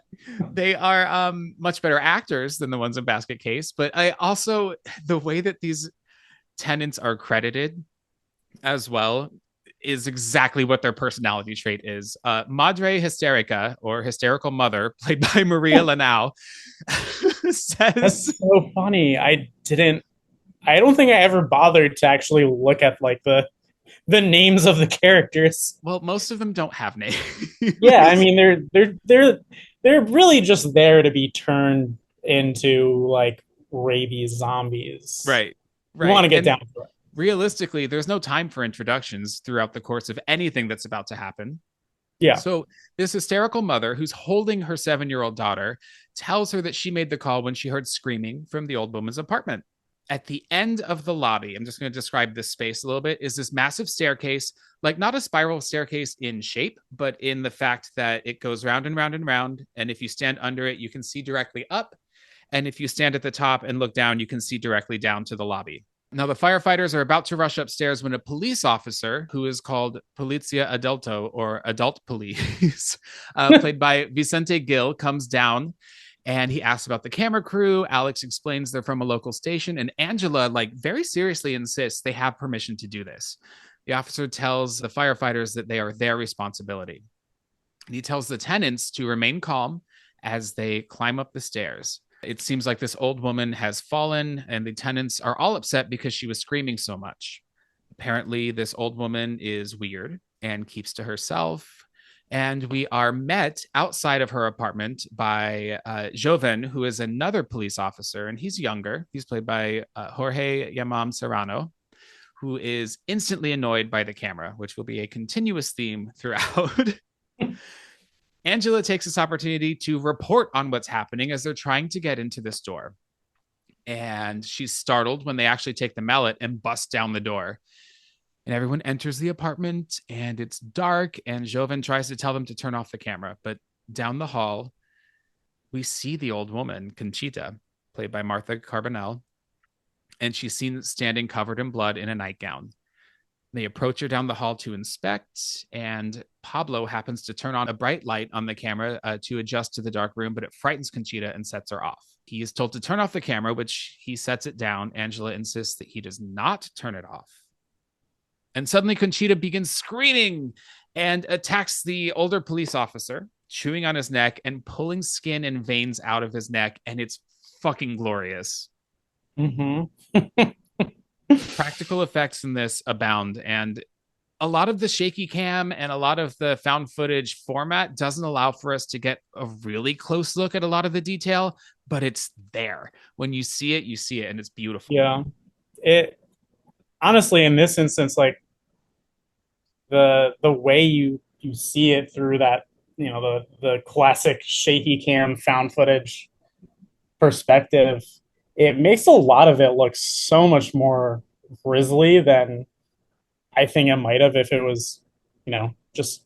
They are much better actors than the ones in Basket Case. But I also, the way that these tenants are credited as well is exactly what their personality trait is. Madre Hysterica, or hysterical mother, played by Maria Lanau, says, That's so funny. I don't think I ever bothered to actually look at like the names of the characters. well, most of them don't have names. Yeah, I mean they're really just there to be turned into like rabies zombies. Right. You want to get down to it. Realistically, there's no time for introductions throughout the course of anything that's about to happen. Yeah. So this hysterical mother who's holding her 7-year-old daughter tells her that she made the call when she heard screaming from the old woman's apartment. At the end of the lobby, I'm just going to describe this space a little bit, is this massive staircase, like not a spiral staircase in shape, but in the fact that it goes round and round and round. And if you stand under it, you can see directly up. And if you stand at the top and look down, you can see directly down to the lobby. Now, the firefighters are about to rush upstairs when a police officer, who is called Polizia Adulto, or Adult Police, played by Vicente Gil, comes down and he asks about the camera crew. Alex explains they're from a local station, and Angela, like, very seriously insists they have permission to do this. The officer tells the firefighters that they are their responsibility. And he tells the tenants to remain calm as they climb up the stairs. It seems like this old woman has fallen, and the tenants are all upset because she was screaming so much. Apparently, this old woman is weird and keeps to herself. And we are met outside of her apartment by Joven, who is another police officer, and he's younger. He's played by Jorge Yamam Serrano, who is instantly annoyed by the camera, which will be a continuous theme throughout. Angela takes this opportunity to report on what's happening as they're trying to get into this door. And she's startled when they actually take the mallet and bust down the door. And everyone enters the apartment, and it's dark, and Joven tries to tell them to turn off the camera. But down the hall, we see the old woman, Conchita, played by Martha Carbonell, and she's seen standing covered in blood in a nightgown. They approach her down the hall to inspect, and Pablo happens to turn on a bright light on the camera to adjust to the dark room, but it frightens Conchita and sets her off. He is told to turn off the camera, which he sets it down. Angela insists that he does not turn it off. And suddenly Conchita begins screaming and attacks the older police officer, chewing on his neck and pulling skin and veins out of his neck. And it's fucking glorious. Mm-hmm. Practical effects in this abound, and a lot of the shaky cam and a lot of the found footage format doesn't allow for us to get a really close look at a lot of the detail, but it's there. When you see it, and it's beautiful. Yeah. It honestly, in this instance, like the way you see it through that, the classic shaky cam found footage perspective, it makes a lot of it look so much more grisly than I think it might have if it was, just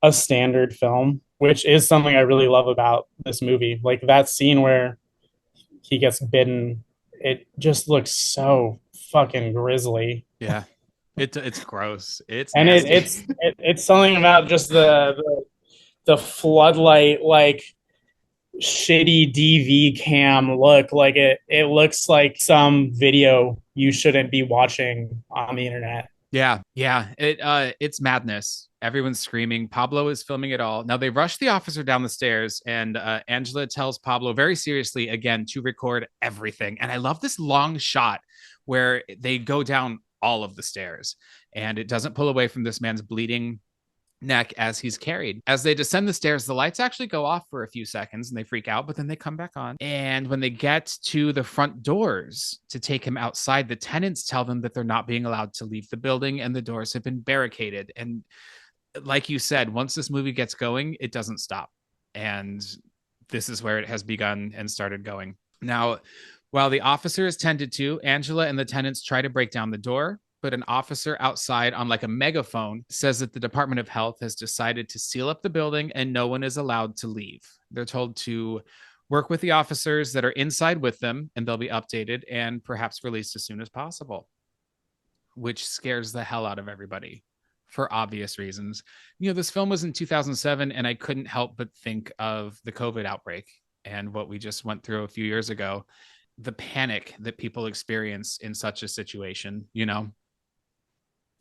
a standard film, which is something I really love about this movie. Like that scene where he gets bitten, it just looks so fucking grisly. Yeah. It's gross. It's And nasty. it's something about just the floodlight, like shitty DV cam look. Like it looks like some video you shouldn't be watching on the internet. Yeah. It's madness. Everyone's screaming. Pablo is filming it all. Now they rush the officer down the stairs, and Angela tells Pablo very seriously again to record everything. And I love this long shot where they go down all of the stairs, and it doesn't pull away from this man's bleeding neck as he's carried. As they descend the stairs, the lights actually go off for a few seconds and they freak out, but then they come back on. And when they get to the front doors to take him outside, the tenants tell them that they're not being allowed to leave the building and the doors have been barricaded. And like you said, once this movie gets going, it doesn't stop. And this is where it has begun and started going. Now, while the officer is tended to, Angela and the tenants try to break down the door, but an officer outside on like a megaphone says that the Department of Health has decided to seal up the building and no one is allowed to leave. They're told to work with the officers that are inside with them, and they'll be updated and perhaps released as soon as possible, which scares the hell out of everybody for obvious reasons. This film was in 2007, and I couldn't help but think of the COVID outbreak and what we just went through a few years ago. The panic that people experience in such a situation.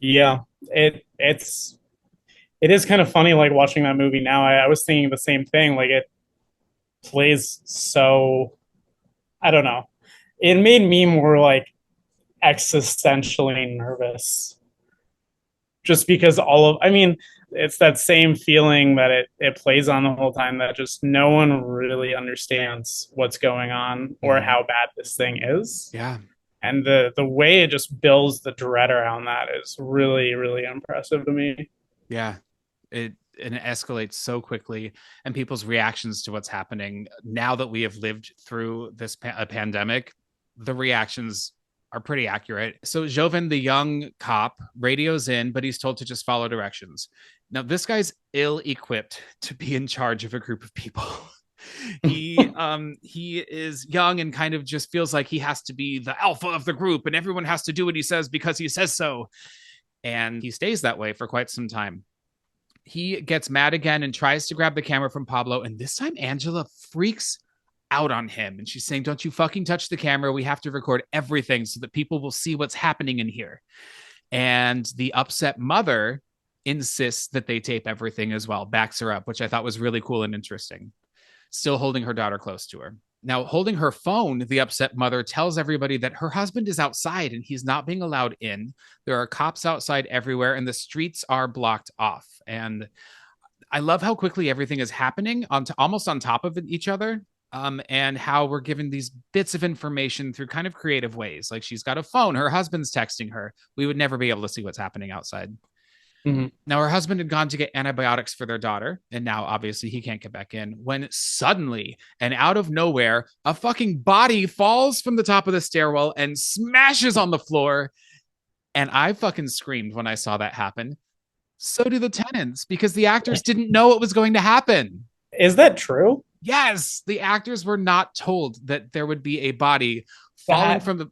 Yeah, it is kind of funny, like watching that movie now. I was thinking the same thing. Like it plays so, I don't know. It made me more like existentially nervous, just because I mean, it's that same feeling that it plays on the whole time, that just no one really understands what's going on or how bad this thing is. Yeah. And the way it just builds the dread around that is really, really impressive to me. Yeah. It escalates so quickly, and people's reactions to what's happening now that we have lived through this pandemic, the reactions are pretty accurate. So Joven, the young cop, radios in, but he's told to just follow directions. Now, this guy's ill-equipped to be in charge of a group of people. He is young and kind of just feels like he has to be the alpha of the group, and everyone has to do what he says because he says so. And he stays that way for quite some time. He gets mad again and tries to grab the camera from Pablo, and this time Angela freaks out on him, and she's saying, "Don't you fucking touch the camera. We have to record everything so that people will see what's happening in here." And the upset mother insists that they tape everything as well, backs her up, which I thought was really cool and interesting, still holding her daughter close to her. Now, holding her phone, the upset mother tells everybody that her husband is outside and he's not being allowed in. There are cops outside everywhere, and the streets are blocked off. And I love how quickly everything is happening almost on top of each other. And how we're given these bits of information through kind of creative ways. Like, she's got a phone, her husband's texting her. We would never be able to see what's happening outside. Mm-hmm. Now, her husband had gone to get antibiotics for their daughter, and now obviously he can't get back in, when suddenly and out of nowhere, a fucking body falls from the top of the stairwell and smashes on the floor. And I fucking screamed when I saw that happen. So do the tenants, because the actors didn't know what was going to happen. Is that true? Yes, the actors were not told that there would be a body falling from the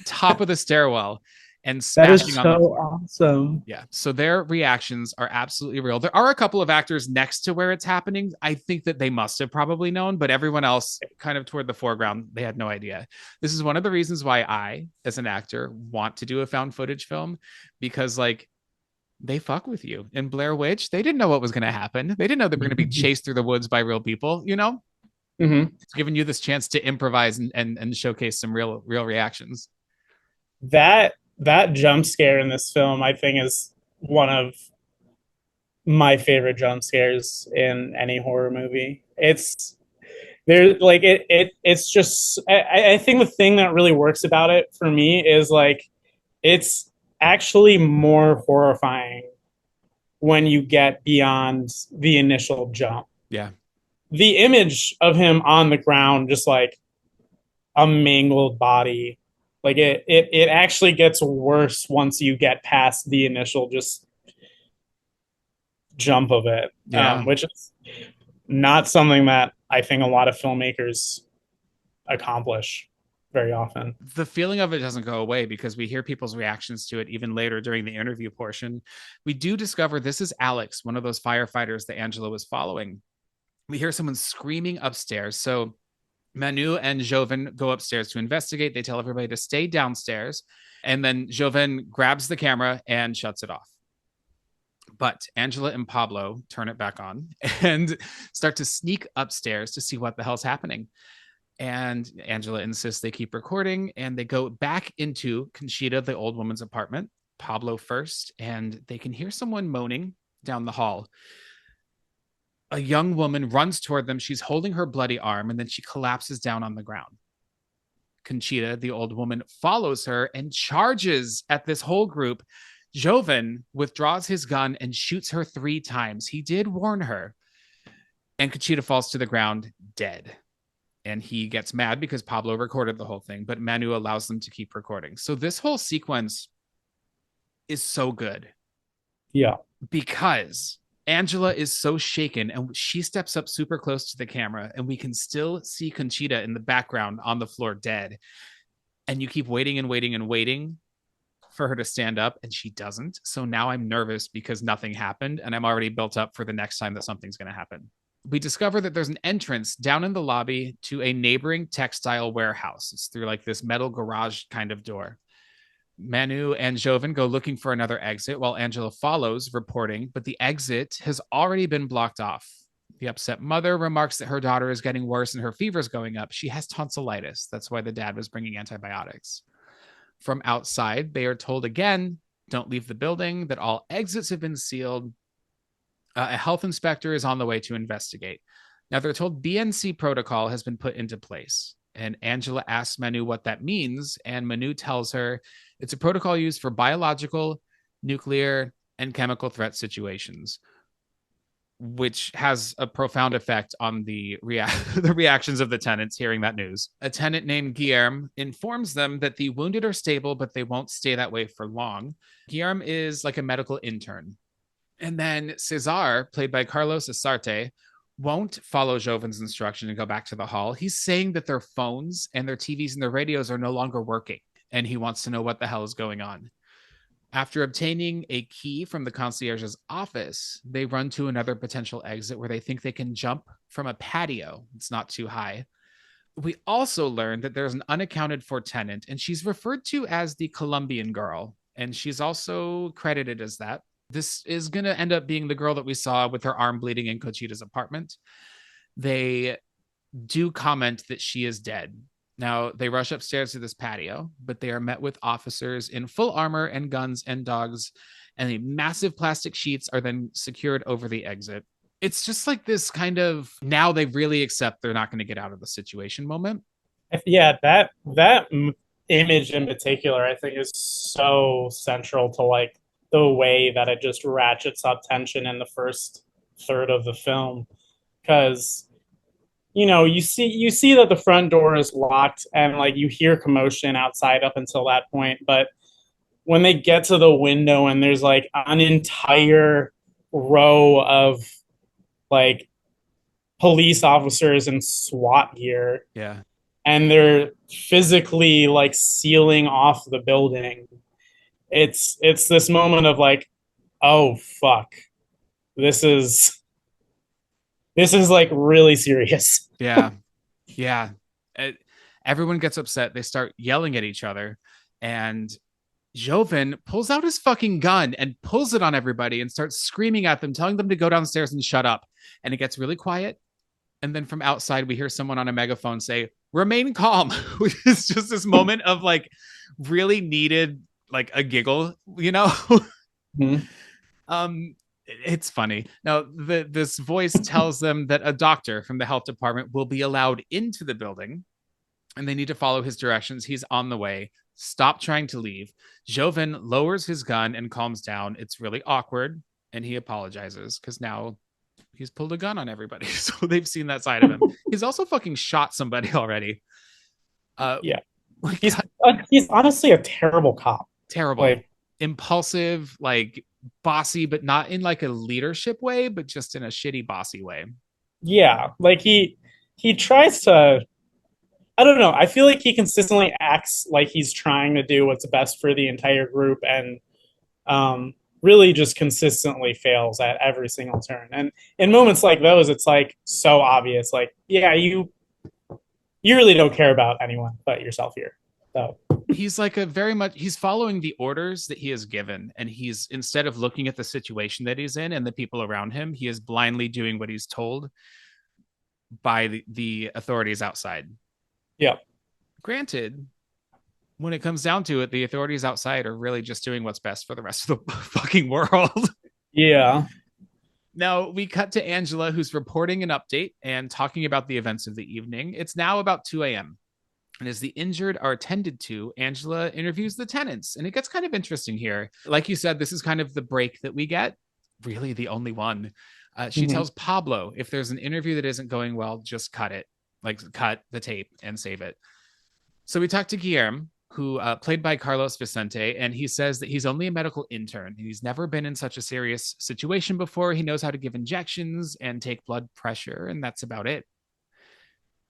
top of the stairwell. and That is smashing on the so floor. awesome. Yeah. So their reactions are absolutely real. There are a couple of actors next to where it's happening. I think that they must have probably known, but everyone else kind of toward the foreground, they had no idea. This is one of the reasons why I, as an actor, want to do a found footage film because, like, they fuck with you. In Blair Witch, they didn't know what was going to happen. They didn't know they were going to be chased through the woods by real people, you know? Mm-hmm. It's giving you this chance to improvise and showcase some real reactions. That jump scare in this film, I think, is one of my favorite jump scares in any horror movie. It's there like it's just I think the thing that really works about it for me is like it's actually more horrifying when you get beyond the initial jump. Yeah. The image of him on the ground, just like a mangled body, like it actually gets worse once you get past the initial just jump of it, Yeah. which is not something that I think a lot of filmmakers accomplish very often. The feeling of it doesn't go away because we hear people's reactions to it even later during the interview portion. We do discover this is Alex, one of those firefighters that Angela was following. We hear someone screaming upstairs. So Manu and Joven go upstairs to investigate. They tell everybody to stay downstairs. And then Joven grabs the camera and shuts it off. But Angela and Pablo turn it back on and start to sneak upstairs to see what the hell's happening. And Angela insists they keep recording, and they go back into Conchita, the old woman's apartment, Pablo first, and they can hear someone moaning down the hall. A young woman runs toward them. She's holding her bloody arm, and then she collapses down on the ground. Conchita, the old woman, follows her and charges at this whole group. Joven withdraws his gun and shoots her 3 times. He did warn her. And Conchita falls to the ground dead. And he gets mad because Pablo recorded the whole thing, but Manu allows them to keep recording. So this whole sequence is so good. Yeah. Because Angela is so shaken and she steps up super close to the camera, and we can still see Conchita in the background on the floor dead. And you keep waiting and waiting and waiting for her to stand up, and she doesn't. So now I'm nervous because nothing happened, and I'm already built up for the next time that something's going to happen. We discover that there's an entrance down in the lobby to a neighboring textile warehouse. It's through like this metal garage kind of door. Manu and Joven go looking for another exit while Angela follows, reporting, but the exit has already been blocked off. The upset mother remarks that her daughter is getting worse and her fever's going up. She has tonsillitis. That's why the dad was bringing antibiotics. From outside, they are told again, don't leave the building, that all exits have been sealed. A health inspector is on the way to investigate. Now they're told BNC protocol has been put into place. And Angela asks Manu what that means. And Manu tells her it's a protocol used for biological, nuclear, and chemical threat situations, which has a profound effect on the reactions of the tenants hearing that news. A tenant named Guillermo informs them that the wounded are stable, but they won't stay that way for long. Guillermo is like a medical intern. And then Cesar, played by Carlos Asarte, won't follow Joven's instruction and go back to the hall. He's saying that their phones and their TVs and their radios are no longer working, and he wants to know what the hell is going on. After obtaining a key from the concierge's office, they run to another potential exit where they think they can jump from a patio. It's not too high. We also learn that there's an unaccounted for tenant, and she's referred to as the Colombian girl, and she's also credited as that. This is going to end up being the girl that we saw with her arm bleeding in Conchita's apartment. They do comment that she is dead. Now, they rush upstairs to this patio, but they are met with officers in full armor and guns and dogs, and the massive plastic sheets are then secured over the exit. It's just like this kind of now they really accept they're not going to get out of the situation moment. Yeah, that image in particular, I think, is so central to like the way that it just ratchets up tension in the first third of the film, because you see that the front door is locked and like you hear commotion outside up until that point, but when they get to the window and there's like an entire row of like police officers in SWAT gear, Yeah. and they're physically like sealing off the building, it's this moment of like, oh fuck, this is this is like really serious. Yeah. Yeah. It- Everyone gets upset. They start yelling at each other. And Joven pulls out his fucking gun and pulls it on everybody and starts screaming at them, telling them to go downstairs and shut up. And it gets really quiet. And then from outside, we hear someone on a megaphone say, "Remain calm," which is just this moment of like really needed, like a giggle, you know? Mhm. It's funny. Now, this voice tells them that a doctor from the health department will be allowed into the building and they need to follow his directions. He's on the way. Stop trying to leave. Joven lowers his gun and calms down. It's really awkward, and he apologizes because now he's pulled a gun on everybody. So they've seen that side of him. He's also fucking shot somebody already. Uh, Yeah, like he's he's honestly a terrible cop. terrible, Like, impulsive, like bossy, but not in like a leadership way, but just in a shitty bossy way. yeah, like he tries to. I don't know. I feel like he consistently acts like he's trying to do what's best for the entire group, and really just consistently fails at every single turn. And in moments like those, it's like so obvious. Like, yeah, you really don't care about anyone but yourself here. So He's like a very much he's following the orders that he is given, and he's, instead of looking at the situation that he's in and the people around him, he is blindly doing what he's told by the authorities outside. yeah, Granted, when it comes down to it, the authorities outside are really just doing what's best for the rest of the fucking world. yeah. Now we cut to Angela, who's reporting an update and talking about the events of the evening. It's now about 2 a.m. And as the injured are attended to, Angela interviews the tenants. And it gets kind of interesting here. Like you said, this is kind of the break that we get, really the only one. She Mm-hmm. tells Pablo, if there's an interview that isn't going well, just cut it, like cut the tape and save it. So we talked to Guillermo, who played by Carlos Vicente, and he says that he's only a medical intern and he's never been in such a serious situation before. He knows how to give injections and take blood pressure, and that's about it.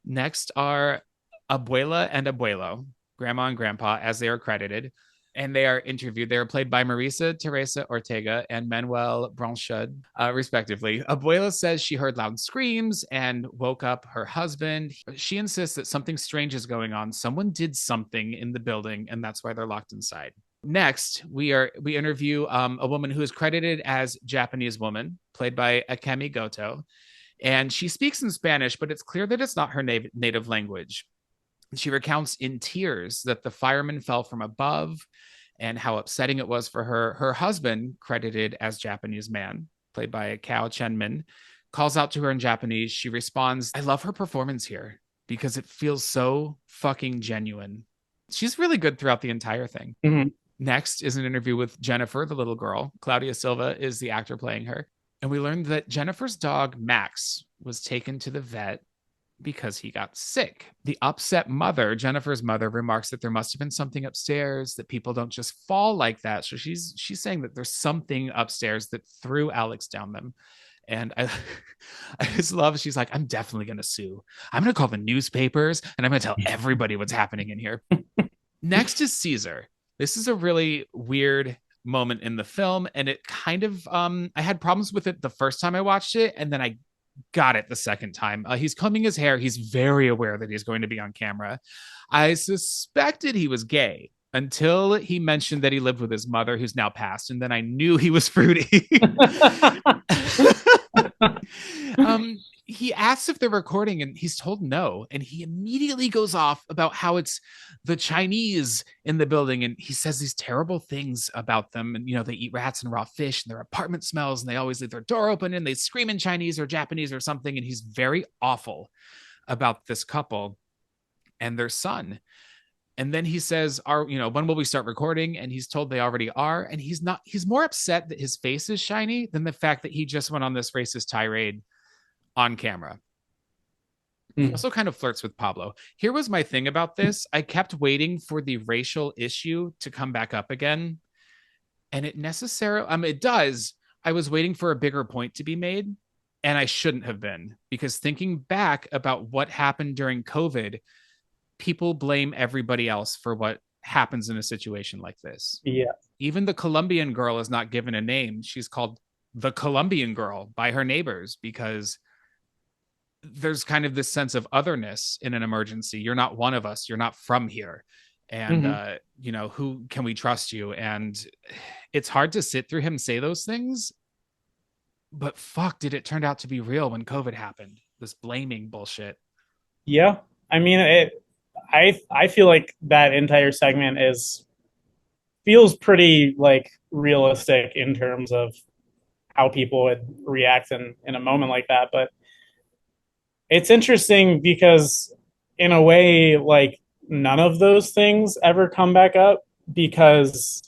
Next are Abuela and Abuelo, grandma and grandpa, as they are credited, and they are interviewed. They are played by Marisa Teresa Ortega and Manuel Blanchard, respectively. Abuela says she heard loud screams and woke up her husband. She insists that something strange is going on. Someone did something in the building, and that's why they're locked inside. Next, we interview a woman who is credited as Japanese woman, played by Akemi Goto, and she speaks in Spanish, but it's clear that it's not her native language. She recounts in tears that the fireman fell from above and how upsetting it was for her. Her husband, credited as Japanese man, played by Kao Chenmin, calls out to her in Japanese. She responds, "I love her performance here because it feels so fucking genuine." She's really good throughout the entire thing. Mm-hmm. Next is an interview with Jennifer, the little girl. Claudia Silva is the actor playing her. And we learned that Jennifer's dog, Max, was taken to the vet because he got sick. The upset mother, Jennifer's mother, remarks that there must have been something upstairs, that people don't just fall like that. So she's saying that there's something upstairs that threw Alex down them. And I just love, she's like, "I'm definitely going to sue. I'm going to call the newspapers and I'm going to tell everybody what's happening in here." Next is Caesar. This is a really weird moment in the film, and it kind of I had problems with it the first time I watched it, and then I got it the second time. He's combing his hair. He's very aware that he's going to be on camera. I suspected he was gay until he mentioned that he lived with his mother, who's now passed, and then I knew he was fruity. He asks if they're recording and he's told no, and he immediately goes off about how it's the Chinese in the building, and he says these terrible things about them, and they eat rats and raw fish and their apartment smells and they always leave their door open and they scream in Chinese or Japanese or something, and he's very awful about this couple and their son. And then he says, when will we start recording? And he's told they already are. And he's more upset that his face is shiny than the fact that he just went on this racist tirade on camera. He Mm. also kind of flirts with Pablo. Here was my thing about this. I kept waiting for the racial issue to come back up again. And it does. I was waiting for a bigger point to be made. And I shouldn't have been, because thinking back about what happened during COVID, people blame everybody else for what happens in a situation like this. Yeah. Even the Colombian girl is not given a name. She's called the Colombian girl by her neighbors because there's kind of this sense of otherness in an emergency. You're not one of us. You're not from here. And, Mm-hmm. who can we trust you? And it's hard to sit through him say those things. But fuck, did it turn out to be real when COVID happened? This blaming bullshit. Yeah. I mean, I feel like that entire segment is feels pretty like realistic in terms of how people would react in a moment like that. But it's interesting because in a way, like none of those things ever come back up because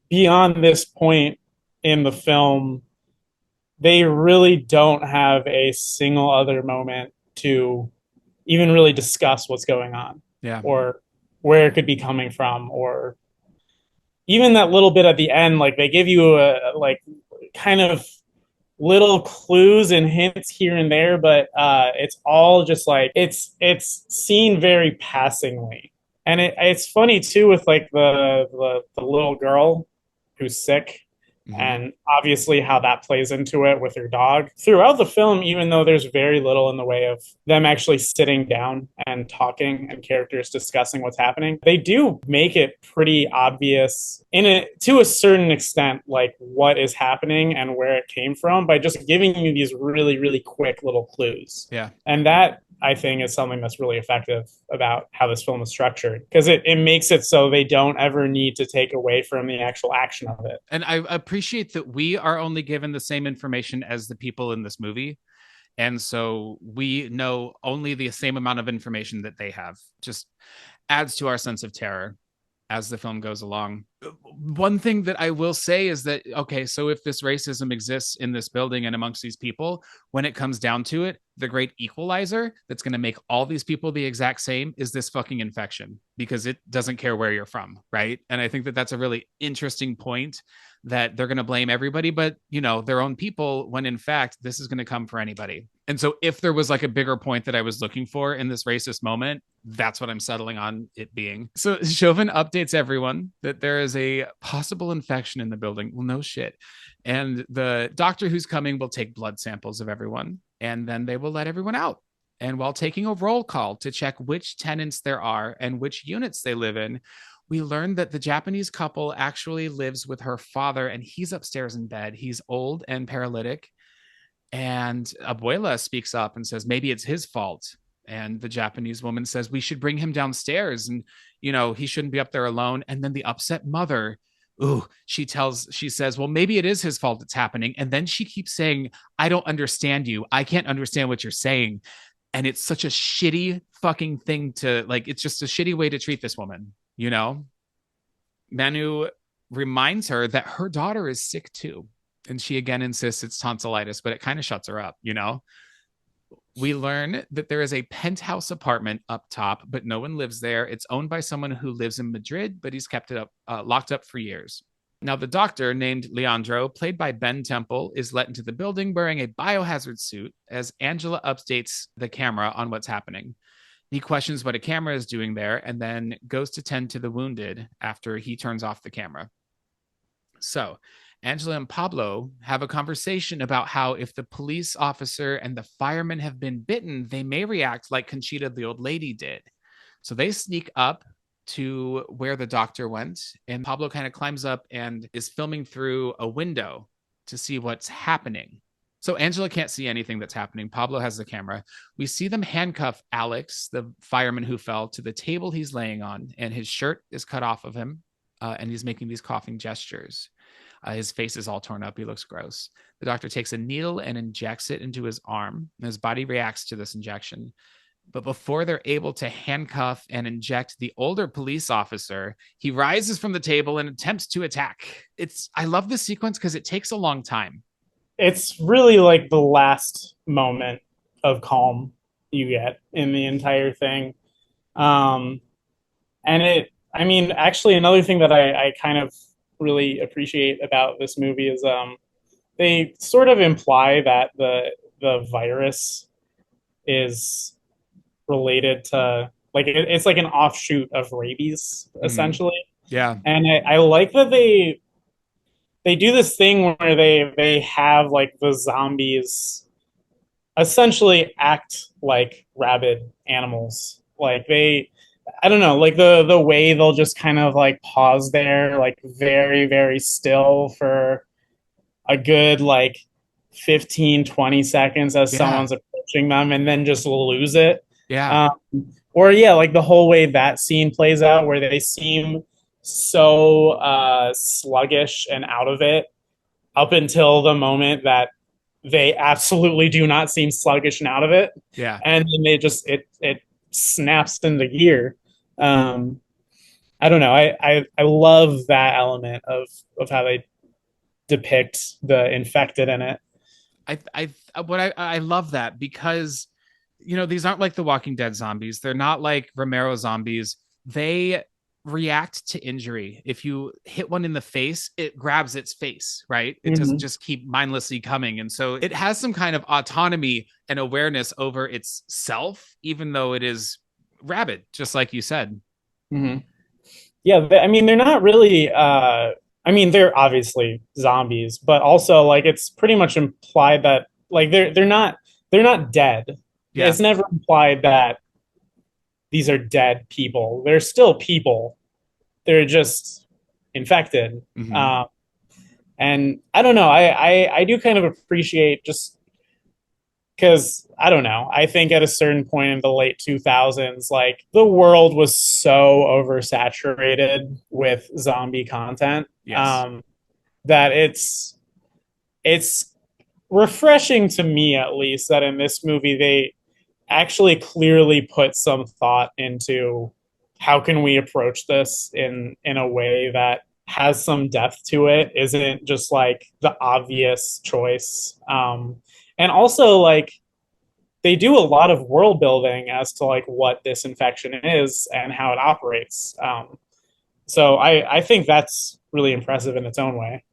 beyond this point in the film, they really don't have a single other moment to even really discuss what's going on Yeah. or where it could be coming from, or even that little bit at the end, like they give you a like kind of little clues and hints here and there, but it's all just like it's seen very passingly. And it's funny too with like the little girl who's sick, Mm-hmm. and obviously how that plays into it with her dog throughout the film, even though there's very little in the way of them actually sitting down and talking and characters discussing what's happening. They do make it pretty obvious in it to a certain extent, like what is happening and where it came from by just giving you these really, really quick little clues. Yeah. And that I think is something that's really effective about how this film is structured because it makes it so they don't ever need to take away from the actual action of it. And I appreciate that we are only given the same information as the people in this movie. And so we know only the same amount of information that they have. Just adds to our sense of terror as the film goes along. One thing that I will say is that, okay, so if this racism exists in this building and amongst these people, when it comes down to it, the great equalizer that's going to make all these people the exact same is this fucking infection because it doesn't care where you're from, right? And I think that that's a really interesting point that they're going to blame everybody but their own people when in fact this is going to come for anybody. And so if there was like a bigger point that I was looking for in this racist moment, that's what I'm settling on it being. So Chauvin updates everyone that there is a possible infection in the building. Well, no shit. And the doctor who's coming will take blood samples of everyone and then they will let everyone out. And while taking a roll call to check which tenants there are and which units they live in, we learned that the Japanese couple actually lives with her father and he's upstairs in bed. He's old and paralytic. And Abuela speaks up and says, maybe it's his fault. And the Japanese woman says, we should bring him downstairs and, he shouldn't be up there alone. And then the upset mother, she says, well, maybe it is his fault it's happening. And then she keeps saying, I don't understand you. I can't understand what you're saying. And it's such a shitty fucking thing to like, it's just a shitty way to treat this woman, Manu reminds her that her daughter is sick too. And she again insists it's tonsillitis, but it kind of shuts her up. We learn that there is a penthouse apartment up top, but no one lives there. It's owned by someone who lives in Madrid, but he's kept it locked up for years. Now, the doctor named Leandro, played by Ben Temple, is let into the building wearing a biohazard suit as Angela updates the camera on what's happening. He questions what a camera is doing there and then goes to tend to the wounded after he turns off the camera. So Angela and Pablo have a conversation about how if the police officer and the fireman have been bitten, they may react like Conchita, the old lady, did. So they sneak up to where the doctor went, and Pablo kind of climbs up and is filming through a window to see what's happening. So Angela can't see anything that's happening. Pablo has the camera. We see them handcuff Alex, the fireman who fell, to the table he's laying on, and his shirt is cut off of him, and he's making these coughing gestures. His face is all torn up. He looks gross. The doctor takes a needle and injects it into his arm. And his body reacts to this injection. But before they're able to handcuff and inject the older police officer, he rises from the table and attempts to attack. I love this sequence because it takes a long time. It's really like the last moment of calm you get in the entire thing. Um, I mean, actually, another thing that I kind of really appreciate about this movie is they sort of imply that the virus is related to like it's like an offshoot of rabies Mhm. essentially. Yeah. And I like that they do this thing where they have like the zombies essentially act like rabid animals. Like they, I don't know, like the way they'll just kind of like pause there, like very very still for a good like 15-20 seconds as Yeah. someone's approaching them, and then just lose it. Yeah. Um, or yeah, like the whole way that scene plays out, where they seem so sluggish and out of it up until the moment that they absolutely do not seem sluggish and out of it, Yeah. and then they just it snaps into gear. Um, I don't know. I love that element of how they depict the infected in it. I love that because these aren't like the Walking Dead zombies. They're not like Romero zombies. They react to injury. If you hit one in the face, it grabs its face, right? It doesn't Mm-hmm. just keep mindlessly coming. And so it has some kind of autonomy and awareness over its self, even though it is rabid, just like you said. Mm-hmm. Yeah, I mean they're not really. I mean they're obviously zombies, but also like it's pretty much implied that like they're not dead. Yeah. It's never implied that these are dead people. They're still people. They're just infected. Mm-hmm. Um, and I don't know. I do kind of appreciate just because I don't know. I think at a certain point in the late 2000s, like the world was so oversaturated with zombie content, Yes. that it's refreshing to me at least that in this movie they actually clearly put some thought into how can we approach this in a way that has some depth to it, isn't just like the obvious choice. And also like they do a lot of world building as to like what this infection is and how it operates. So I think that's really impressive in its own way.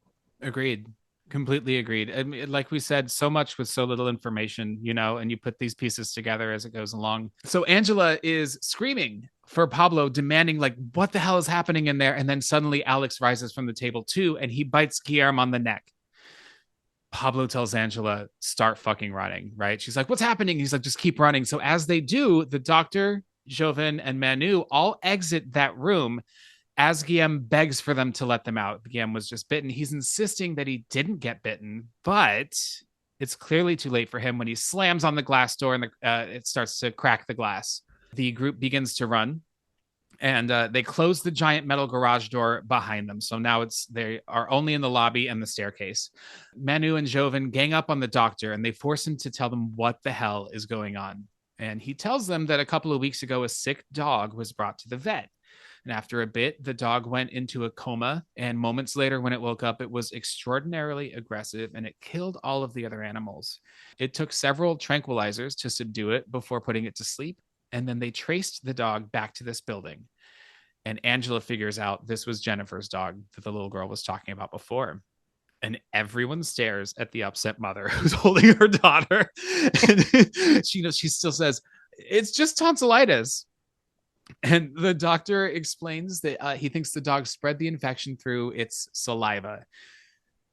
Agreed. Completely agreed. I mean, like we said, so much with so little information, and you put these pieces together as it goes along. So Angela is screaming for Pablo, demanding, like, what the hell is happening in there? And then suddenly Alex rises from the table too, and he bites Guillermo on the neck. Pablo tells Angela, start fucking running, right? She's like, what's happening? He's like, just keep running. So as they do, the doctor, Joven, and Manu all exit that room as Guillaume begs for them to let them out. Guillaume was just bitten. He's insisting that he didn't get bitten, but it's clearly too late for him when he slams on the glass door and it starts to crack the glass. The group begins to run, and they close the giant metal garage door behind them. So now they are only in the lobby and the staircase. Manu and Joven gang up on the doctor, and they force him to tell them what the hell is going on. And he tells them that a couple of weeks ago, a sick dog was brought to the vet. And after a bit, the dog went into a coma. And moments later, when it woke up, it was extraordinarily aggressive and it killed all of the other animals. It took several tranquilizers to subdue it before putting it to sleep. And then they traced the dog back to this building. And Angela figures out this was Jennifer's dog that the little girl was talking about before. And everyone stares at the upset mother who's holding her daughter. And she still says, it's just tonsillitis. And the doctor explains that he thinks the dog spread the infection through its saliva.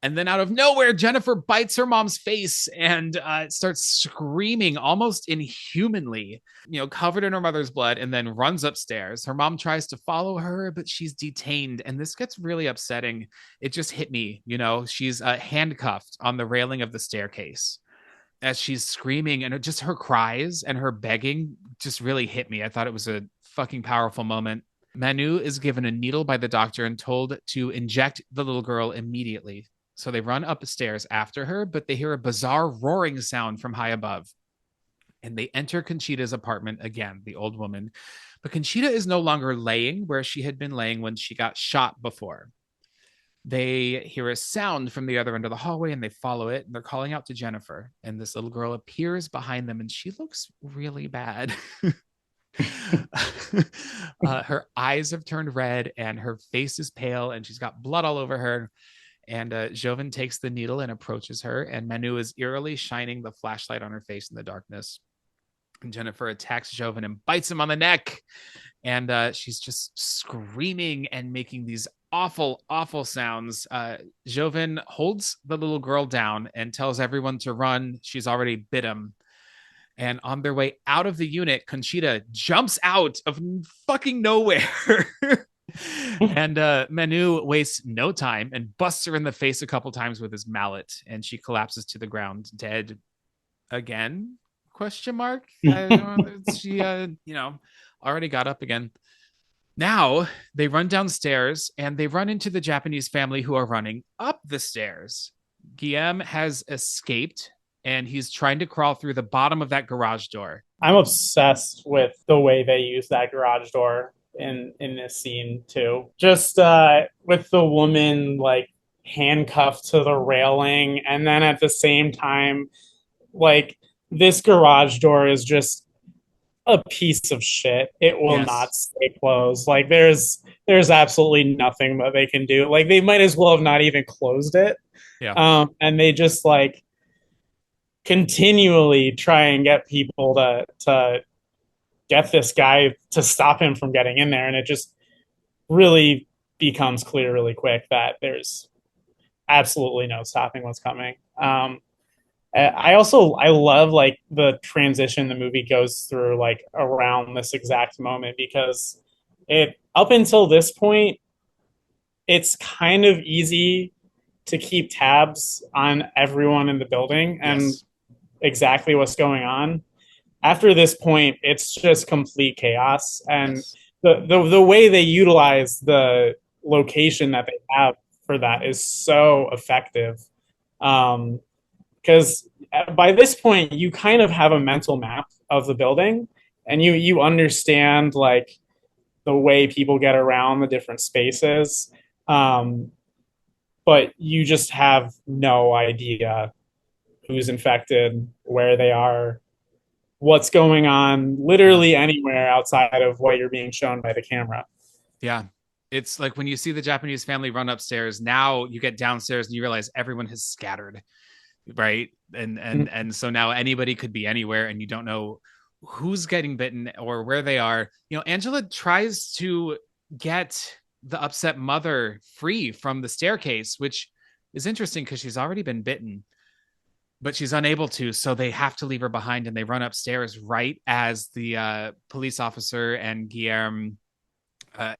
And then out of nowhere, Jennifer bites her mom's face and starts screaming almost inhumanly, covered in her mother's blood, and then runs upstairs. Her mom tries to follow her, but she's detained. And this gets really upsetting. It just hit me, she's handcuffed on the railing of the staircase as she's screaming, and just her cries and her begging just really hit me. I thought it was a fucking powerful moment. Manu is given a needle by the doctor and told to inject the little girl immediately. So they run upstairs after her, but they hear a bizarre roaring sound from high above. And they enter Conchita's apartment again, the old woman. But Conchita is no longer laying where she had been laying when she got shot before. They hear a sound from the other end of the hallway and they follow it. And they're calling out to Jennifer. And this little girl appears behind them and she looks really bad. Her eyes have turned red and her face is pale and she's got blood all over her. And Joven takes the needle and approaches her. And Manu is eerily shining the flashlight on her face in the darkness. And Jennifer attacks Joven and bites him on the neck. And she's just screaming and making these awful, awful sounds. Joven holds the little girl down and tells everyone to run. She's already bit him. And on their way out of the unit, Conchita jumps out of fucking nowhere. And Manu wastes no time and busts her in the face a couple times with his mallet, and she collapses to the ground, dead again? Question mark. She, already got up again. Now they run downstairs and they run into the Japanese family who are running up the stairs. Guillaume has escaped and he's trying to crawl through the bottom of that garage door. I'm obsessed with the way they use that garage door in this scene too. Just with the woman like handcuffed to the railing, and then at the same time, like this garage door is just a piece of shit. It will not stay closed. Like there's absolutely nothing that they can do. Like they might as well have not even closed it. Yeah. And they just like continually try and get people to get this guy to stop him from getting in there, and it just really becomes clear really quick that there's absolutely no stopping what's coming. I love like the transition the movie goes through like around this exact moment, because it up until this point it's kind of easy to keep tabs on everyone in the building and exactly what's going on. After this point, it's just complete chaos, and the way they utilize the location that they have for that is so effective. Because by this point, you kind of have a mental map of the building, and you understand like the way people get around the different spaces, but you just have no idea who's infected, where they are, what's going on, literally anywhere outside of what you're being shown by the camera. Yeah. It's like when you see the Japanese family run upstairs, now you get downstairs and you realize everyone has scattered, right? And so now anybody could be anywhere and you don't know who's getting bitten or where they are. Angela tries to get the upset mother free from the staircase, which is interesting because she's already been bitten, but she's unable to, so they have to leave her behind, and they run upstairs right as the police officer and Guillermo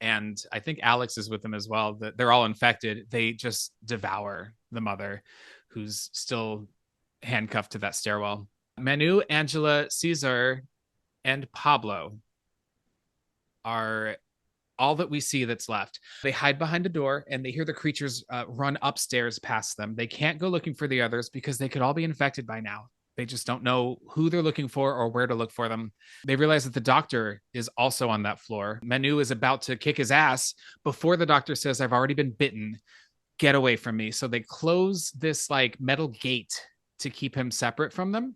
and I think Alex is with them as well. They're all infected. They just devour the mother, who's still handcuffed to that stairwell. Manu, Angela, Caesar, and Pablo are all that we see that's left. They hide behind a door and they hear the creatures run upstairs past them. They can't go looking for the others because they could all be infected by now. They just don't know who they're looking for or where to look for them. They realize that the doctor is also on that floor. Manu is about to kick his ass before the doctor says, "I've already been bitten. Get away from me." So they close this like metal gate to keep him separate from them,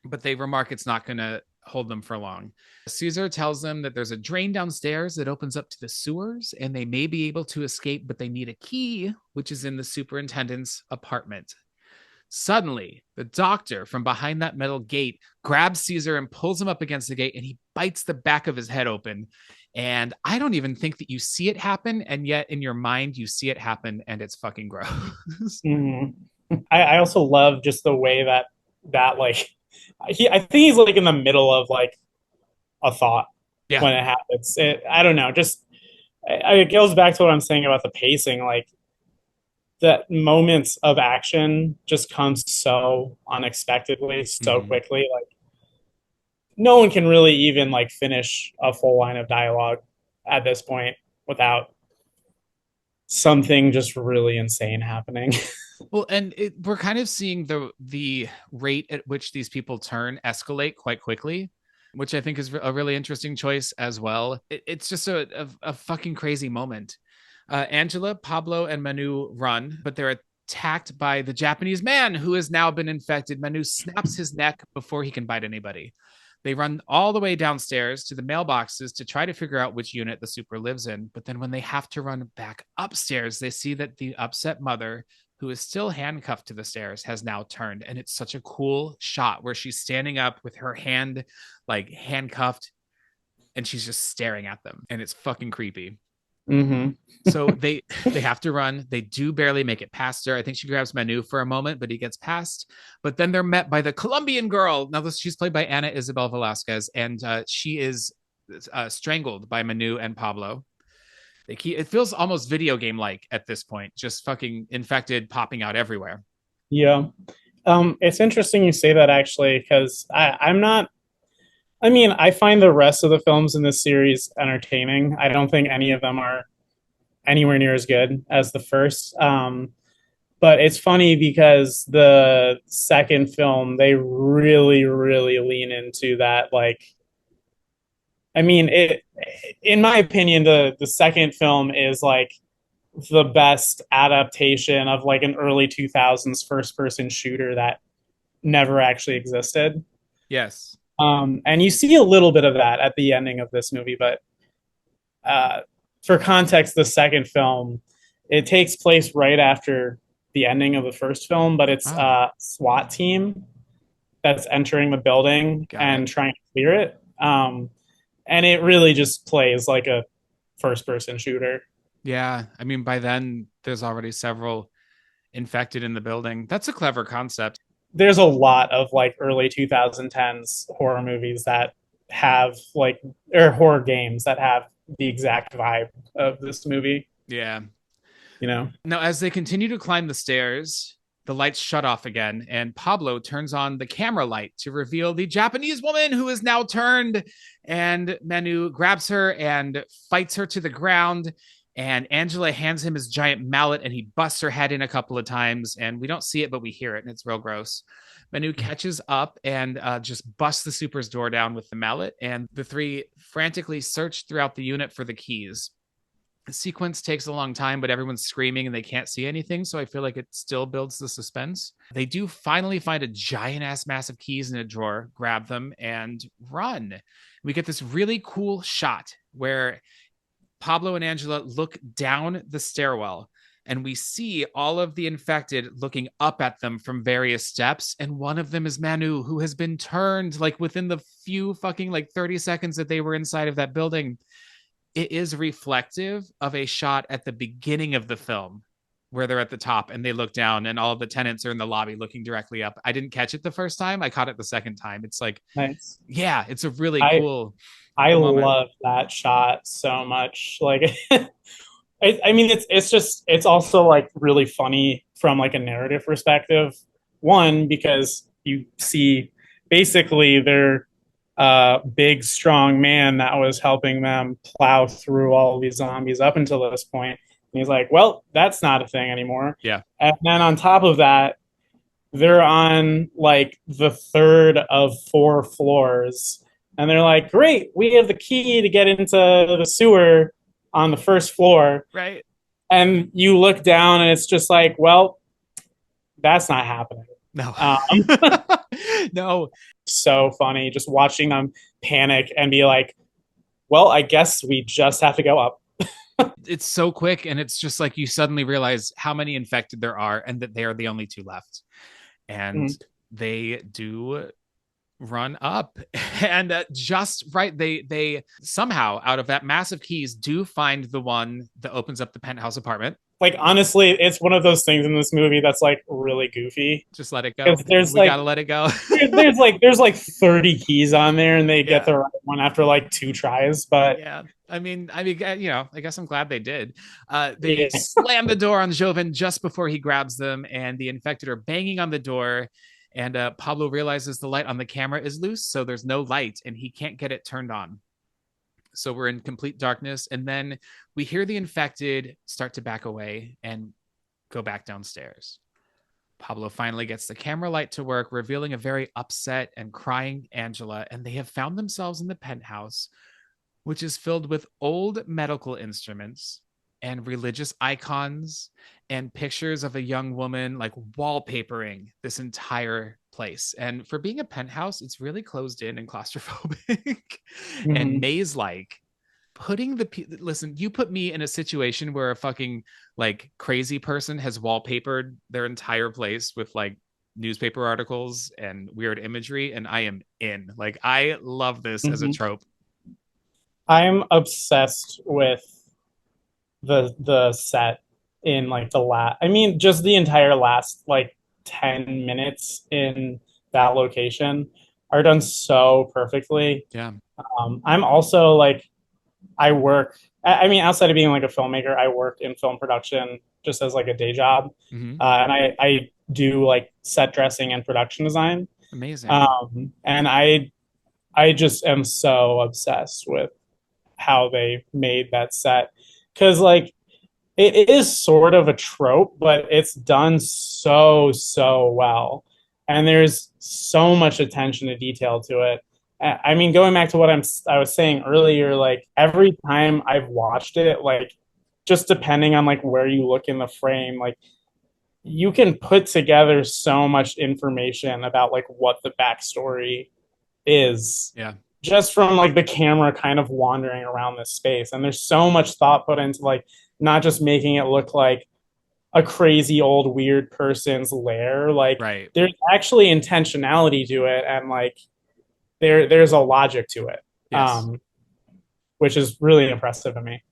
but they remark it's not going to hold them for long. Caesar tells them that there's a drain downstairs that opens up to the sewers and they may be able to escape, but they need a key, which is in the superintendent's apartment. Suddenly, the doctor from behind that metal gate grabs Caesar and pulls him up against the gate, and he bites the back of his head open. And I don't even think that you see it happen, and yet in your mind you see it happen, and it's fucking gross. I also love just the way that like I think he's like in the middle of like a thought when it happens. I don't know, just it goes back to what I'm saying about the pacing. Like that moments of action just comes so unexpectedly, so quickly. Like no one can really even like finish a full line of dialogue at this point without something just really insane happening. Well, and we're kind of seeing the rate at which these people turn escalate quite quickly, which I think is a really interesting choice as well. It's just a fucking crazy moment. Angela, Pablo, and Manu run, but they're attacked by the Japanese man who has now been infected. Manu snaps his neck before he can bite anybody. They run all the way downstairs to the mailboxes to try to figure out which unit the super lives in. But then when they have to run back upstairs, they see that the upset mother who is still handcuffed to the stairs, has now turned. And it's such a cool shot where she's standing up with her hand like handcuffed and she's just staring at them. And it's fucking creepy. Mm-hmm. So they have to run. They do barely make it past her. I think she grabs Manu for a moment, but he gets past. But then they're met by the Colombian girl. Now she's played by Ana Isabel Velasquez, and she is strangled by Manu and Pablo. It feels almost video game like at this point, just fucking infected, popping out everywhere. Yeah. It's interesting you say that actually, because I'm not. I mean, I find the rest of the films in this series entertaining. I don't think any of them are anywhere near as good as the first. But it's funny because the second film, they really, really lean into that. Like, I mean, in my opinion, the second film is like the best adaptation of like an early 2000s first person shooter that never actually existed. Yes. And you see a little bit of that at the ending of this movie, but uh, for context, the second film, it takes place right after the ending of the first film, but it's Oh, a SWAT team that's entering the building got it. and trying to clear it. And it really just plays like a first person shooter. Yeah. I mean, by then there's already several infected in the building. That's a clever concept. There's a lot of like early 2010s horror movies that have like, or horror games that have the exact vibe of this movie, Yeah. you know? Now, as they continue to climb the stairs, the lights shut off again, and Pablo turns on the camera light to reveal the Japanese woman who is now turned. And Manu grabs her and fights her to the ground. And Angela hands him his giant mallet and he busts her head in a couple of times. And we don't see it, but we hear it, and it's real gross. Manu catches up and just busts the super's door down with the mallet. And the three frantically search throughout the unit for the keys. The sequence takes a long time, but everyone's screaming and they can't see anything. So I feel like it still builds the suspense. They do finally find a giant ass mass of keys in a drawer, grab them, and run. We get this really cool shot where Pablo and Angela look down the stairwell and we see all of the infected looking up at them from various steps. And one of them is Manu, who has been turned like within the few fucking like 30 seconds that they were inside of that building. It is reflective of a shot at the beginning of the film where they're at the top and they look down and all of the tenants are in the lobby looking directly up. I didn't catch it the first time. I caught it the second time. It's like, Nice. yeah, it's a really I I cool moment. love that shot so much. Like, I mean, it's just it's also like really funny from like a narrative perspective. One, because you see basically their big strong man that was helping them plow through all these zombies up until this point. And he's like, well, that's not a thing anymore. Yeah. And then on top of that, they're on like the third of four floors. And they're like, great, we have the key to get into the sewer on the first floor. Right. And you look down and it's just like, well, that's not happening. No. Um, No. so funny just watching them panic and be like, well, I guess we just have to go up. It's so quick and it's just like you suddenly realize how many infected there are and that they are the only two left. And they do run up and just right they somehow out of that mass of keys do find the one that opens up the penthouse apartment. Like, honestly, it's one of those things in this movie that's like really goofy. Just let it go. Because there's We like gotta let it go. there's like 30 keys on there and they get Yeah. the right one after like two tries. But Yeah. I mean, you know, I guess I'm glad they did. They yeah. slam the door on Joven just before he grabs them, and the infected are banging on the door. And Pablo realizes the light on the camera is loose, so there's no light, and he can't get it turned on. So we're in complete darkness, and then we hear the infected start to back away and go back downstairs. Pablo finally gets the camera light to work, revealing a very upset and crying Angela, and they have found themselves in the penthouse, which is filled with old medical instruments and religious icons and pictures of a young woman like wallpapering this entire place. And for being a penthouse, it's really closed in and claustrophobic and Mhm. maze like. putting listen, you put me in a situation where a fucking like crazy person has wallpapered their entire place with like newspaper articles and weird imagery, and I am in. Like, I love this as a Mm-hmm. trope. I'm obsessed with the set in like the last. I mean, just the entire last like 10 minutes in that location are done so perfectly. Yeah. I'm also like I work. I mean, outside of being like a filmmaker, I work in film production just as like a day job, Mm-hmm. and I do like set dressing and production design. Amazing. And I just am so obsessed with how they made that set because like it is sort of a trope, but it's done so well, and there's so much attention to detail to it. I mean, going back to what I was saying earlier, like every time I've watched it, like just depending on like where you look in the frame, like you can put together so much information about like what the backstory is Yeah. just from like the camera kind of wandering around this space. And there's so much thought put into like not just making it look like a crazy old weird person's lair. Like Right. there's actually intentionality to it, and like there's a logic to it, Yes. which is really impressive to me.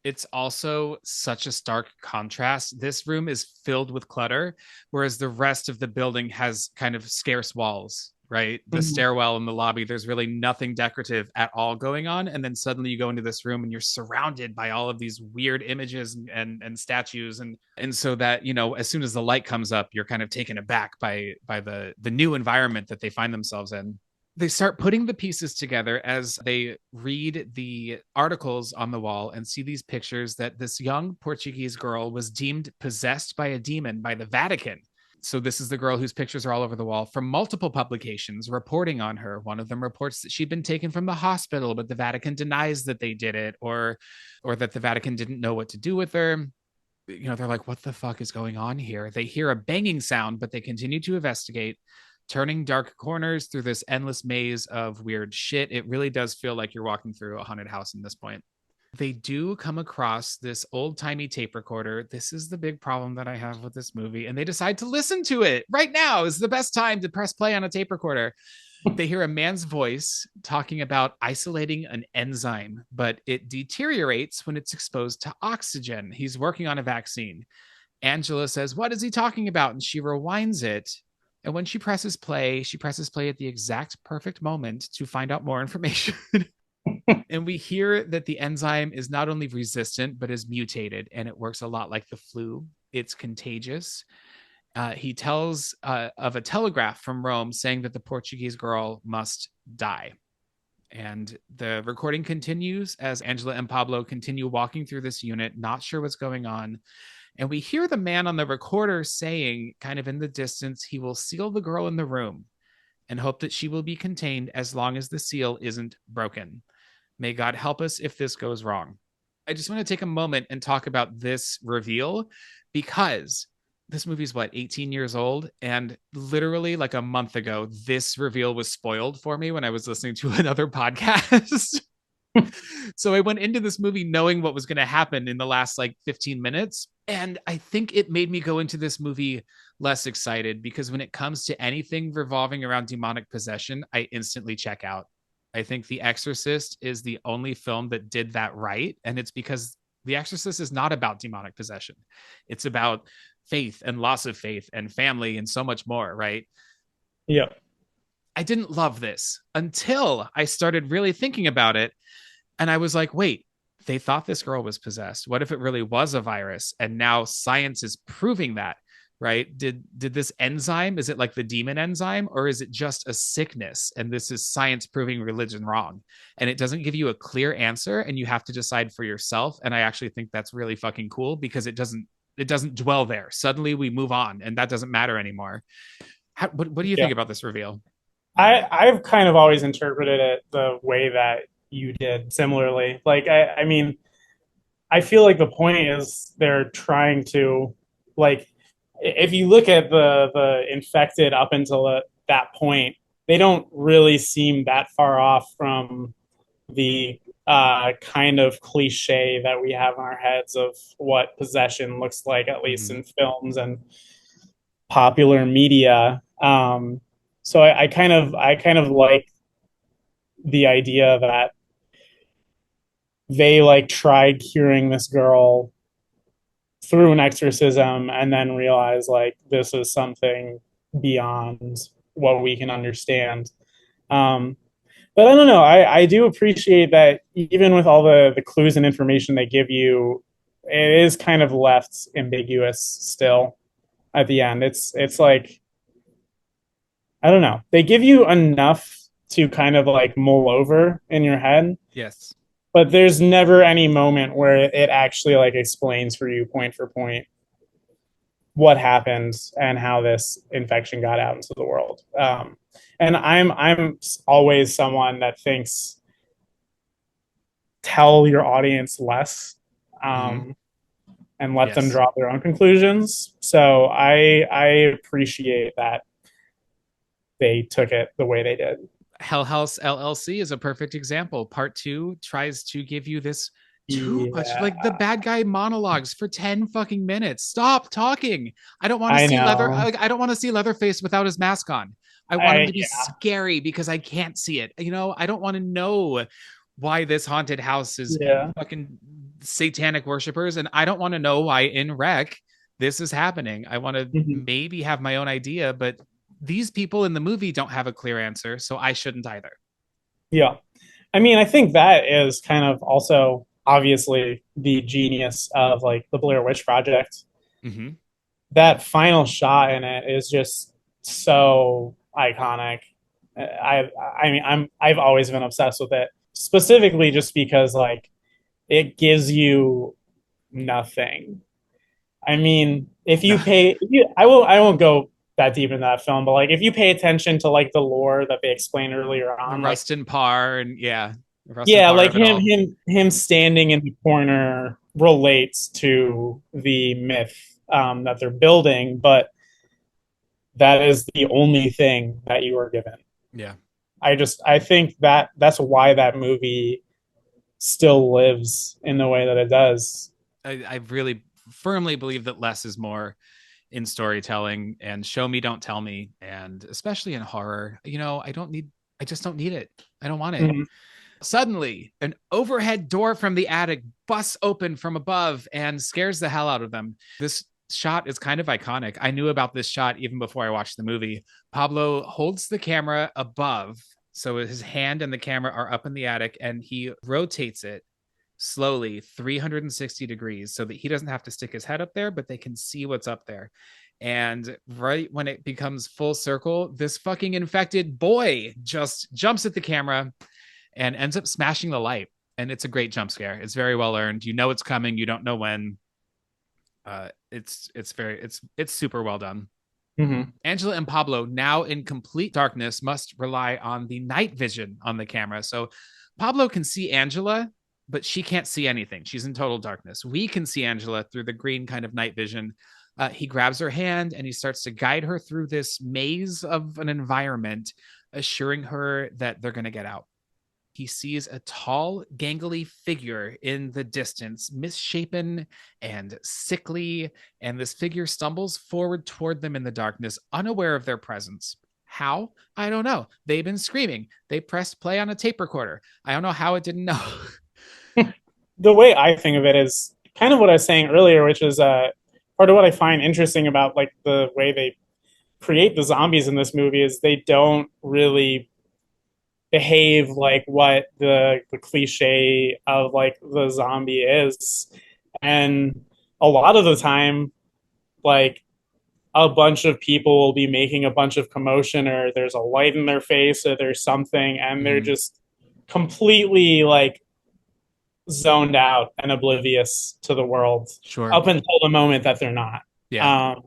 It's also such a stark contrast. This room is filled with clutter, whereas the rest of the building has kind of scarce walls, right? The Mhm. stairwell and the lobby, there's really nothing decorative at all going on. And then suddenly you go into this room and you're surrounded by all of these weird images and statues. And so that, you know, as soon as the light comes up, you're kind of taken aback by the new environment that they find themselves in. They start putting the pieces together as they read the articles on the wall and see these pictures that this young Portuguese girl was deemed possessed by a demon by the Vatican. So this is the girl whose pictures are all over the wall from multiple publications reporting on her. One of them reports that she'd been taken from the hospital, but the Vatican denies that they did it, or that the Vatican didn't know what to do with her. You know, they're like, what the fuck is going on here? They hear a banging sound, but they continue to investigate, turning dark corners through this endless maze of weird shit. It really does feel like you're walking through a haunted house in this point. They do come across this old timey tape recorder. This is the big problem that I have with this movie. And they decide to listen to it. Right now is the best time to press play on a tape recorder. They hear a man's voice talking about isolating an enzyme, but it deteriorates when it's exposed to oxygen. He's working on a vaccine. Angela says, "What is he talking about?" And she rewinds it. And when she presses play at the exact perfect moment to find out more information. And we hear that the enzyme is not only resistant, but is mutated, and it works a lot like the flu. It's contagious. He tells of a telegraph from Rome saying that the Portuguese girl must die. And the recording continues as Angela and Pablo continue walking through this unit, not sure what's going on. And we hear the man on the recorder saying, kind of in the distance, he will seal the girl in the room and hope that she will be contained as long as the seal isn't broken. May God help us if this goes wrong. I just want to take a moment and talk about this reveal because this movie's what, 18 years old? And literally like a month ago, this reveal was spoiled for me when I was listening to another podcast. So I went into this movie knowing what was going to happen in the last like 15 minutes. And I think it made me go into this movie less excited because when it comes to anything revolving around demonic possession, I instantly check out. I think The Exorcist is the only film that did that right. And it's because The Exorcist is not about demonic possession, it's about faith and loss of faith and family and so much more, right? Yeah. I didn't love this until I started really thinking about it. And I was like, wait, they thought this girl was possessed. What if it really was a virus? And now science is proving that, right? Did this enzyme, is it like the demon enzyme, or is it just a sickness? And this is science proving religion wrong. And it doesn't give you a clear answer, and you have to decide for yourself. And I actually think that's really fucking cool because it doesn't dwell there. Suddenly we move on, and that doesn't matter anymore. What do you Yeah. think about this reveal? I've kind of always interpreted it the way that you did similarly. Like I mean, I feel like the point is they're trying to like if you look at the infected up until that point, they don't really seem that far off from the kind of cliche that we have in our heads of what possession looks like, at least Mm-hmm. in films and popular media. So I kind of like the idea that they like tried curing this girl through an exorcism and then realized like this is something beyond what we can understand. Um, but I don't know. I do appreciate that even with all the clues and information they give you, it is kind of left ambiguous still at the end. It's like I don't know. They give you enough to kind of like mull over in your head, Yes. but there's never any moment where it actually like explains for you point for point what happened and how this infection got out into the world. And I'm always someone that thinks tell your audience less, Mm-hmm. um, and let them Yes. draw their own conclusions. So I appreciate that they took it the way they did. Hell House LLC is a perfect example. Part two tries to give you this too much, Yeah, like the bad guy monologues for 10 fucking minutes. Stop talking. I don't want to I see know. I don't want to see Leatherface without his mask on. I want him I to be scary because I can't see it. I don't want to know why this haunted house is yeah. fucking satanic worshipers, and I don't want to know why in Rec this is happening. I want to Mhm. maybe have my own idea, but these people in the movie don't have a clear answer, so I shouldn't either. Yeah. I mean, I think that is kind of also obviously the genius of like the Blair Witch Project. Mm-hmm. That final shot in it is just so iconic. I mean I've always been obsessed with it, specifically just because like it gives you nothing. I mean, if you pay, I won't go that deep in that film, but like if you pay attention to like the lore that they explained earlier The on, like Rustin Parr and yeah, the Rustin yeah, Parr like of it all. him standing in the corner relates to the myth that they're building, but that is the only thing that you are given. Yeah. I think that that's why that movie still lives in the way that it does. I really firmly believe that less is more in storytelling and show me, don't tell me. And especially in horror, I just don't need it. I don't want it. Mm-hmm. Suddenly, an overhead door from the attic busts open from above and scares the hell out of them. This shot is kind of iconic. I knew about this shot even before I watched the movie. Pablo holds the camera above. So his hand and the camera are up in the attic, and he rotates it slowly 360 degrees so that he doesn't have to stick his head up there, but they can see what's up there. And right when it becomes full circle, this fucking infected boy just jumps at the camera and ends up smashing the light. And it's a great jump scare. It's very well earned. You know it's coming. You don't know when. It's super well done. Mm-hmm. Angela and Pablo, now in complete darkness, must rely on the night vision on the camera. So Pablo can see Angela, but she can't see anything. She's in total darkness. We can see Angela through the green kind of night vision. He grabs her hand and he starts to guide her through this maze of an environment, assuring her that they're going to get out. He sees a tall, gangly figure in the distance, misshapen and sickly, and this figure stumbles forward toward them in the darkness, unaware of their presence. How? I don't know. They've been screaming. They pressed play on a tape recorder. I don't know how it didn't know. The way I think of it is kind of what I was saying earlier, which is part of what I find interesting about like the way they create the zombies in this movie is they don't really behave like what the cliche of like the zombie is. And a lot of the time, like a bunch of people will be making a bunch of commotion or there's a light in their face or there's something and they're Mhm. just completely like zoned out and oblivious to the world Sure. up until the moment that they're not. Yeah. Um,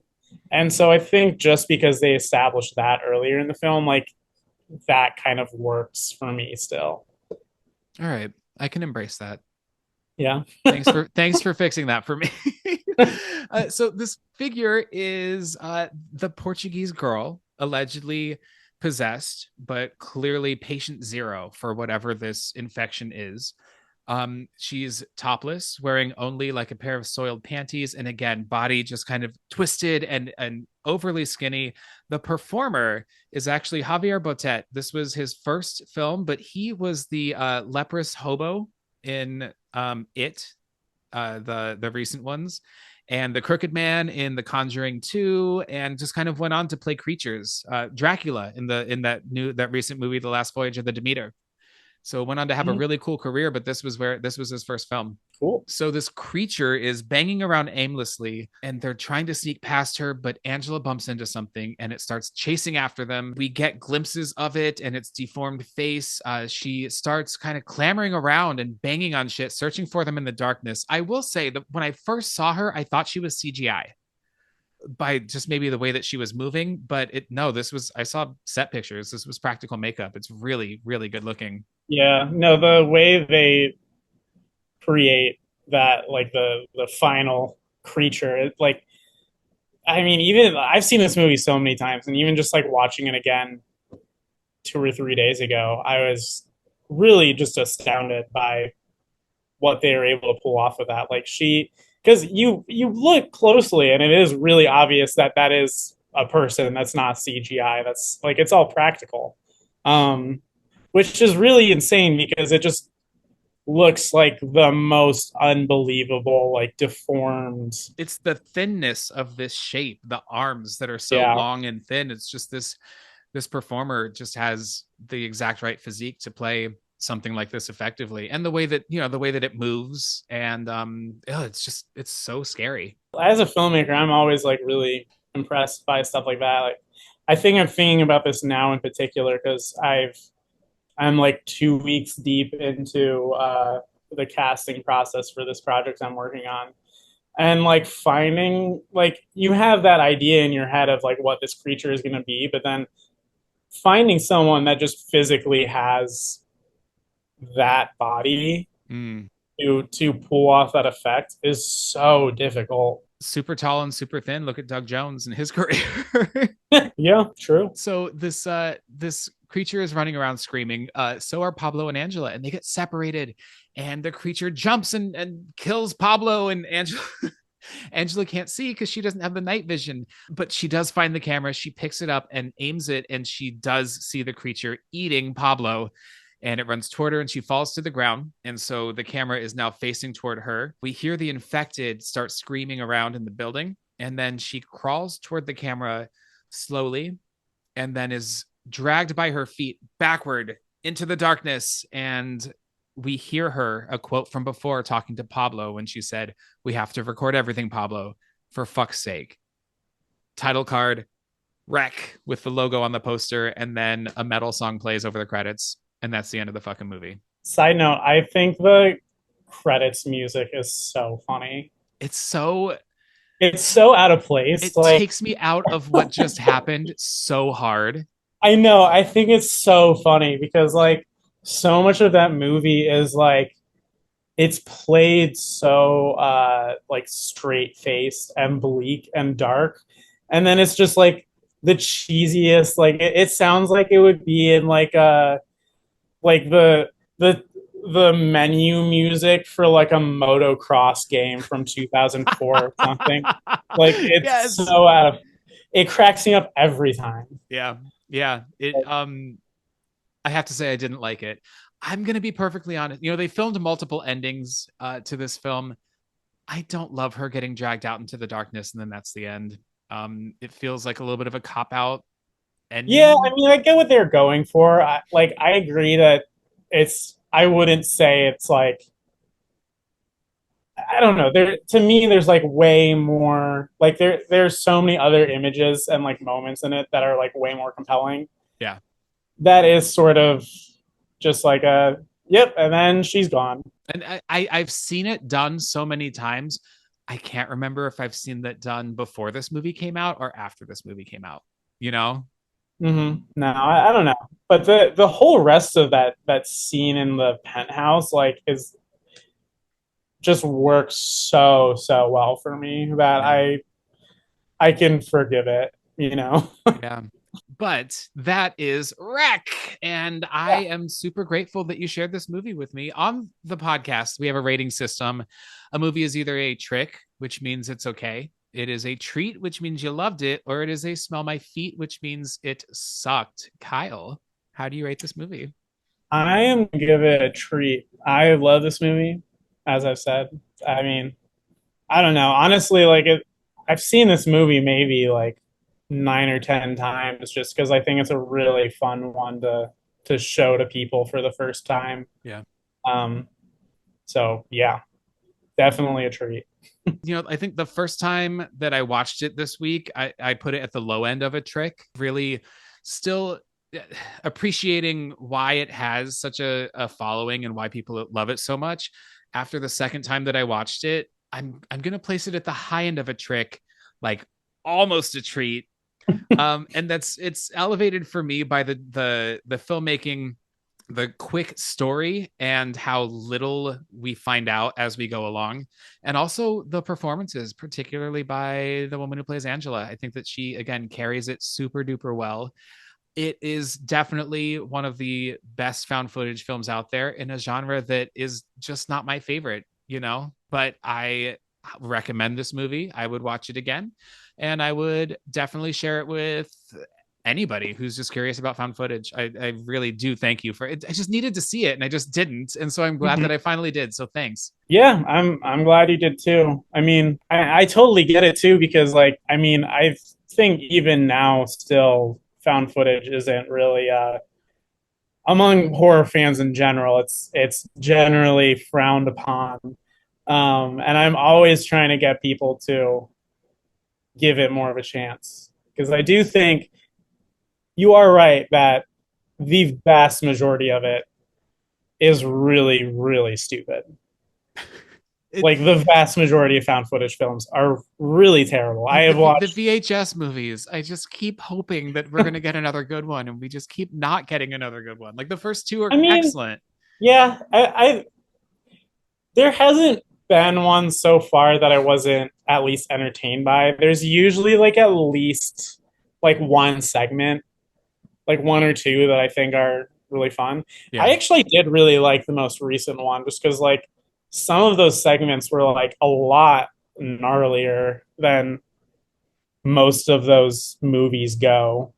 and so I think just because they established that earlier in the film, like that kind of works for me still. All right. I can embrace that. Yeah. Thanks for fixing that for me. So this figure is the Portuguese girl allegedly possessed, but clearly patient zero for whatever this infection is. She's topless, wearing only like a pair of soiled panties, and again, body just kind of twisted and overly skinny. The performer is actually Javier Botet. This was his first film, but he was the leprous hobo in the recent ones, and the Crooked Man in The Conjuring 2, and just kind of went on to play creatures. Dracula in that recent movie, The Last Voyage of the Demeter. So went on to have a really cool career, but this was his first film. Cool. So this creature is banging around aimlessly and they're trying to sneak past her, but Angela bumps into something and it starts chasing after them. We get glimpses of it and its deformed face. She starts kind of clamoring around and banging on shit, searching for them in the darkness. I will say that when I first saw her, I thought she was CGI by just maybe the way that she was moving, but this was, I saw set pictures. This was practical makeup. It's really, really good looking. Yeah, no, the way they create that, like the final creature, like, I mean, even I've seen this movie so many times, and even just like watching it again 2 or 3 days ago, I was really just astounded by what they were able to pull off of that. Like she, because you look closely, and it is really obvious that that is a person. That's not CGI. That's like it's all practical, um, which is really insane because it just looks like the most unbelievable, like deformed. It's the thinness of this shape, the arms that are so Yeah, long and thin. It's just this performer just has the exact right physique to play something like this effectively, and the way that the way that it moves, and it's so scary. as a filmmaker, I'm always like really impressed by stuff like that. Like, I think I'm thinking about this now in particular because I'm like 2 weeks deep into the casting process for this project I'm working on, and like finding like you have that idea in your head of like what this creature is going to be, but then finding someone that just physically has that body Mm. to pull off that effect is so difficult. Super tall and super thin. Look at Doug Jones and his career. Yeah, true. So this creature is running around screaming. So are Pablo and Angela, and they get separated, and the creature jumps and kills Pablo, and Angela. Angela can't see because she doesn't have the night vision, but she does find the camera. She picks it up and aims it, and she does see the creature eating Pablo. And it runs toward her and she falls to the ground. And so the camera is now facing toward her. We hear the infected start screaming around in the building. And then she crawls toward the camera slowly and then is dragged by her feet backward into the darkness. And we hear her, a quote from before, talking to Pablo when she said, "We have to record everything, Pablo, for fuck's sake." Title card, wreck with the logo on the poster, and then a metal song plays over the credits. And that's the end of the fucking movie. Side note, I think the credits music is so funny. It's so, It's so out of place. it Like, takes me out of what just happened so hard. I know, I think it's so funny because like so much of that movie is like it's played so like straight faced and bleak and dark. And then it's just like the cheesiest, like it sounds like it would be in like a like the menu music for like a motocross game from 2004 or something. Like it's Yes. so out of it cracks me up every time. Yeah. Yeah. I have to say I didn't like it. I'm gonna be perfectly honest. They filmed multiple endings to this film. I don't love her getting dragged out into the darkness and then that's the end. It feels like a little bit of a cop out Yeah, I ending. mean, I get what they're going for. I agree that it's. I wouldn't say it's like I don't know. There to me, there's like way more. Like there's so many other images and like moments in it that are like way more compelling. Yeah. That is sort of just like a yep, and then she's gone. And I've seen it done so many times. I can't remember if I've seen that done before this movie came out or after this movie came out. You know? No, I don't know. But the whole rest of that scene in the penthouse like is just works so well for me that Yeah. I can forgive it. Yeah. But that is Wreck. And I Yeah. am super grateful that you shared this movie with me. On the podcast, we have a rating system. A movie is either a trick, which means it's okay. It is a treat, which means you loved it, or it is a smell my feet, which means it sucked. Kyle, how do you rate this movie? I am gonna give it a treat. I love this movie, as I've said. I mean, I don't know. Honestly, I've seen this movie maybe like 9 or 10 times just because I think it's a really fun one to show to people for the first time. Yeah. Um, so yeah, definitely a treat. I think the first time that I watched it this week, I put it at the low end of a trick, really still appreciating why it has such a following and why people love it so much. After the second time that I watched it, I'm gonna place it at the high end of a trick, like almost a treat. And it's elevated for me by the filmmaking, the quick story, and how little we find out as we go along, and also the performances, particularly by the woman who plays Angela. I think that she again carries it super duper well. It is definitely one of the best found footage films out there in a genre that is just not my favorite, but I recommend this movie. I would watch it again, and I would definitely share it with anybody who's just curious about found footage. I really do thank you for it. I just needed to see it and I just didn't. And so I'm glad Mhm. that I finally did. So thanks. Yeah, I'm glad you did too. I mean, I totally get it too because I mean, I think even now still found footage isn't really among horror fans in general. It's generally frowned upon. And I'm always trying to get people to give it more of a chance because I do think you are right that the vast majority of it is really, really stupid. It, Like the vast majority of found footage films are really terrible. I have the watched. VHS movies, I just keep hoping that we're going to get another good one, and we just keep not getting another good one. Like the first two are I mean, excellent. yeah, I there hasn't been one so far that I wasn't at least entertained by. There's usually like at least like one segment, like one or two that I think are really fun. I Yeah. actually did really like the most recent one just because like some of those segments were like a lot gnarlier than most of those movies go.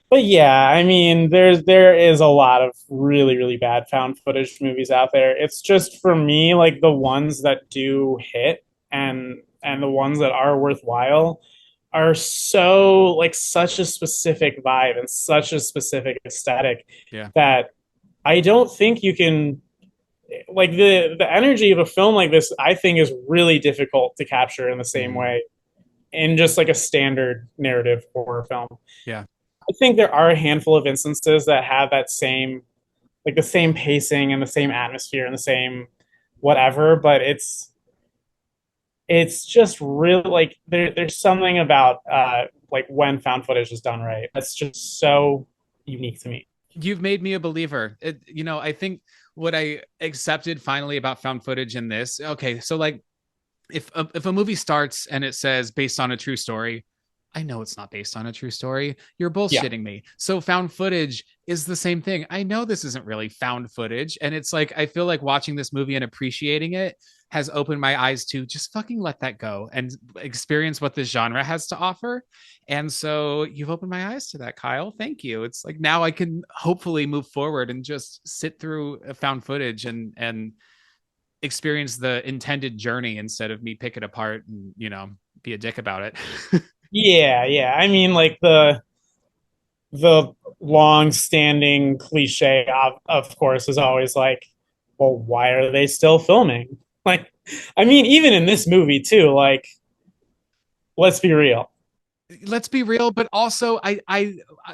But yeah, I mean, there is a lot of really really bad found footage movies out there. It's just for me like the ones that do hit and the ones that are worthwhile are so like such a specific vibe and such a specific aesthetic Yeah. that I don't think you can like the energy of a film like this I think is really difficult to capture in the same Mm, way in just like a standard narrative horror film. yeah. I think there are a handful of instances that have that same, like the same pacing and the same atmosphere and the same whatever, but it's just really like there's something about like when found footage is done right. That's just so unique to me. You've made me a believer. I think what I accepted finally about found footage in this. Okay, so like if a movie starts and it says based on a true story, I know it's not based on a true story. You're Yeah. bullshitting me. So found footage is the same thing. I know this isn't really found footage, and it's like I feel like watching this movie and appreciating it has opened my eyes to just fucking let that go and experience what this genre has to offer. And so you've opened my eyes to that, Kyle. Thank you. It's like now I can hopefully move forward and just sit through found footage and experience the intended journey instead of me pick it apart and be a dick about it. Yeah, yeah. I mean like the long standing cliche of course is always like, well, why are they still filming? Like I mean, even in this movie too, like let's be real. Let's be real, but also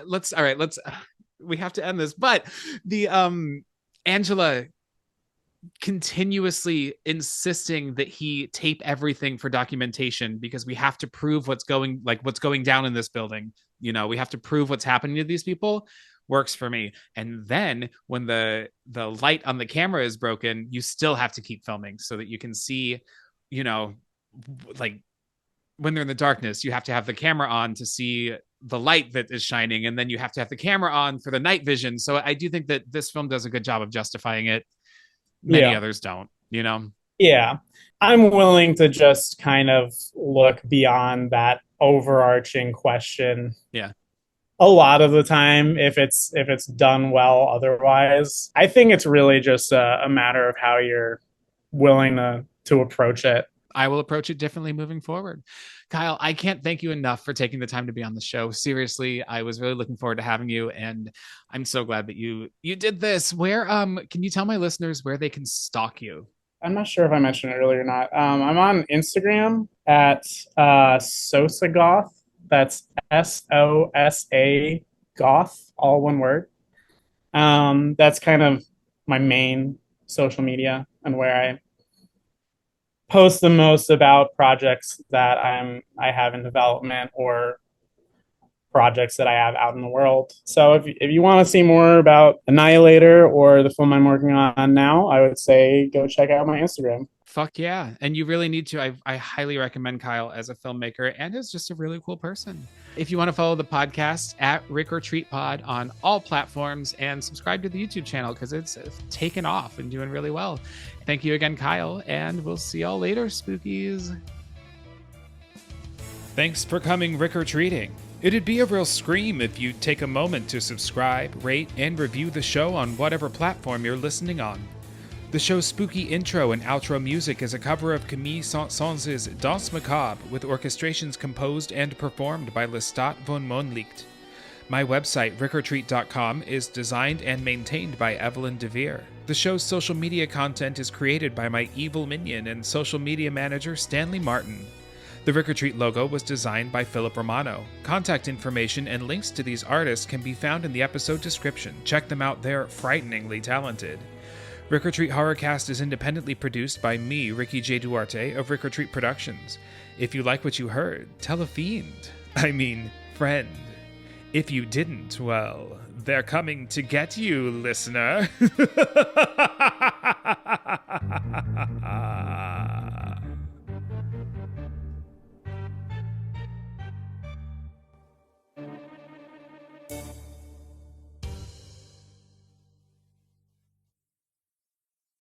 let's all right, let's we have to end this. But the Angela continuously insisting that he tape everything for documentation because we have to prove what's going down in this building. We have to prove what's happening to these people works for me. And then when the light on the camera is broken, you still have to keep filming so that you can see, you know, like when they're in the darkness, you have to have the camera on to see the light that is shining, and then you have to have the camera on for the night vision. So I do think that this film does a good job of justifying it. Many Yeah. others don't, you know? Yeah. I'm willing to just kind of look beyond that overarching question Yeah. a lot of the time if it's done well otherwise. I think it's really just a matter of how you're willing to approach it. I will approach it differently moving forward. Kyle, I can't thank you enough for taking the time to be on the show. Seriously, I was really looking forward to having you, and I'm so glad that you did this. Where can you tell my listeners where they can stalk you? I'm not sure if I mentioned it earlier or not. I'm on Instagram at Sosagoth. That's SOSA Goth, all one word. That's kind of my main social media and where I post the most about projects that I have in development or projects that I have out in the world. So if you want to see more about Annihilator or the film I'm working on now, I would say go check out my Instagram. Fuck yeah. And you really need to. I highly recommend Kyle as a filmmaker and as just a really cool person. If you want to follow the podcast at Rick or Treat Pod on all platforms and subscribe to the YouTube channel because it's taken off and doing really well. Thank you again, Kyle, and we'll see y'all later, spookies. Thanks for coming Rick or Treating. It'd be a real scream if you'd take a moment to subscribe, rate, and review the show on whatever platform you're listening on. The show's spooky intro and outro music is a cover of Camille Saint-Saëns's Danse Macabre with orchestrations composed and performed by Lestat von Monlicht. My website, rickortreat.com, is designed and maintained by Evelyn DeVere. The show's social media content is created by my evil minion and social media manager, Stanley Martin. The Rick or Treat logo was designed by Philip Romano. Contact information and links to these artists can be found in the episode description. Check them out, they're frighteningly talented. Rick or Treat Horrorcast is independently produced by me, Ricky J. Duarte of Rick or Treat Productions. If you like what you heard, tell a fiend. Friend. If you didn't, well, they're coming to get you, listener.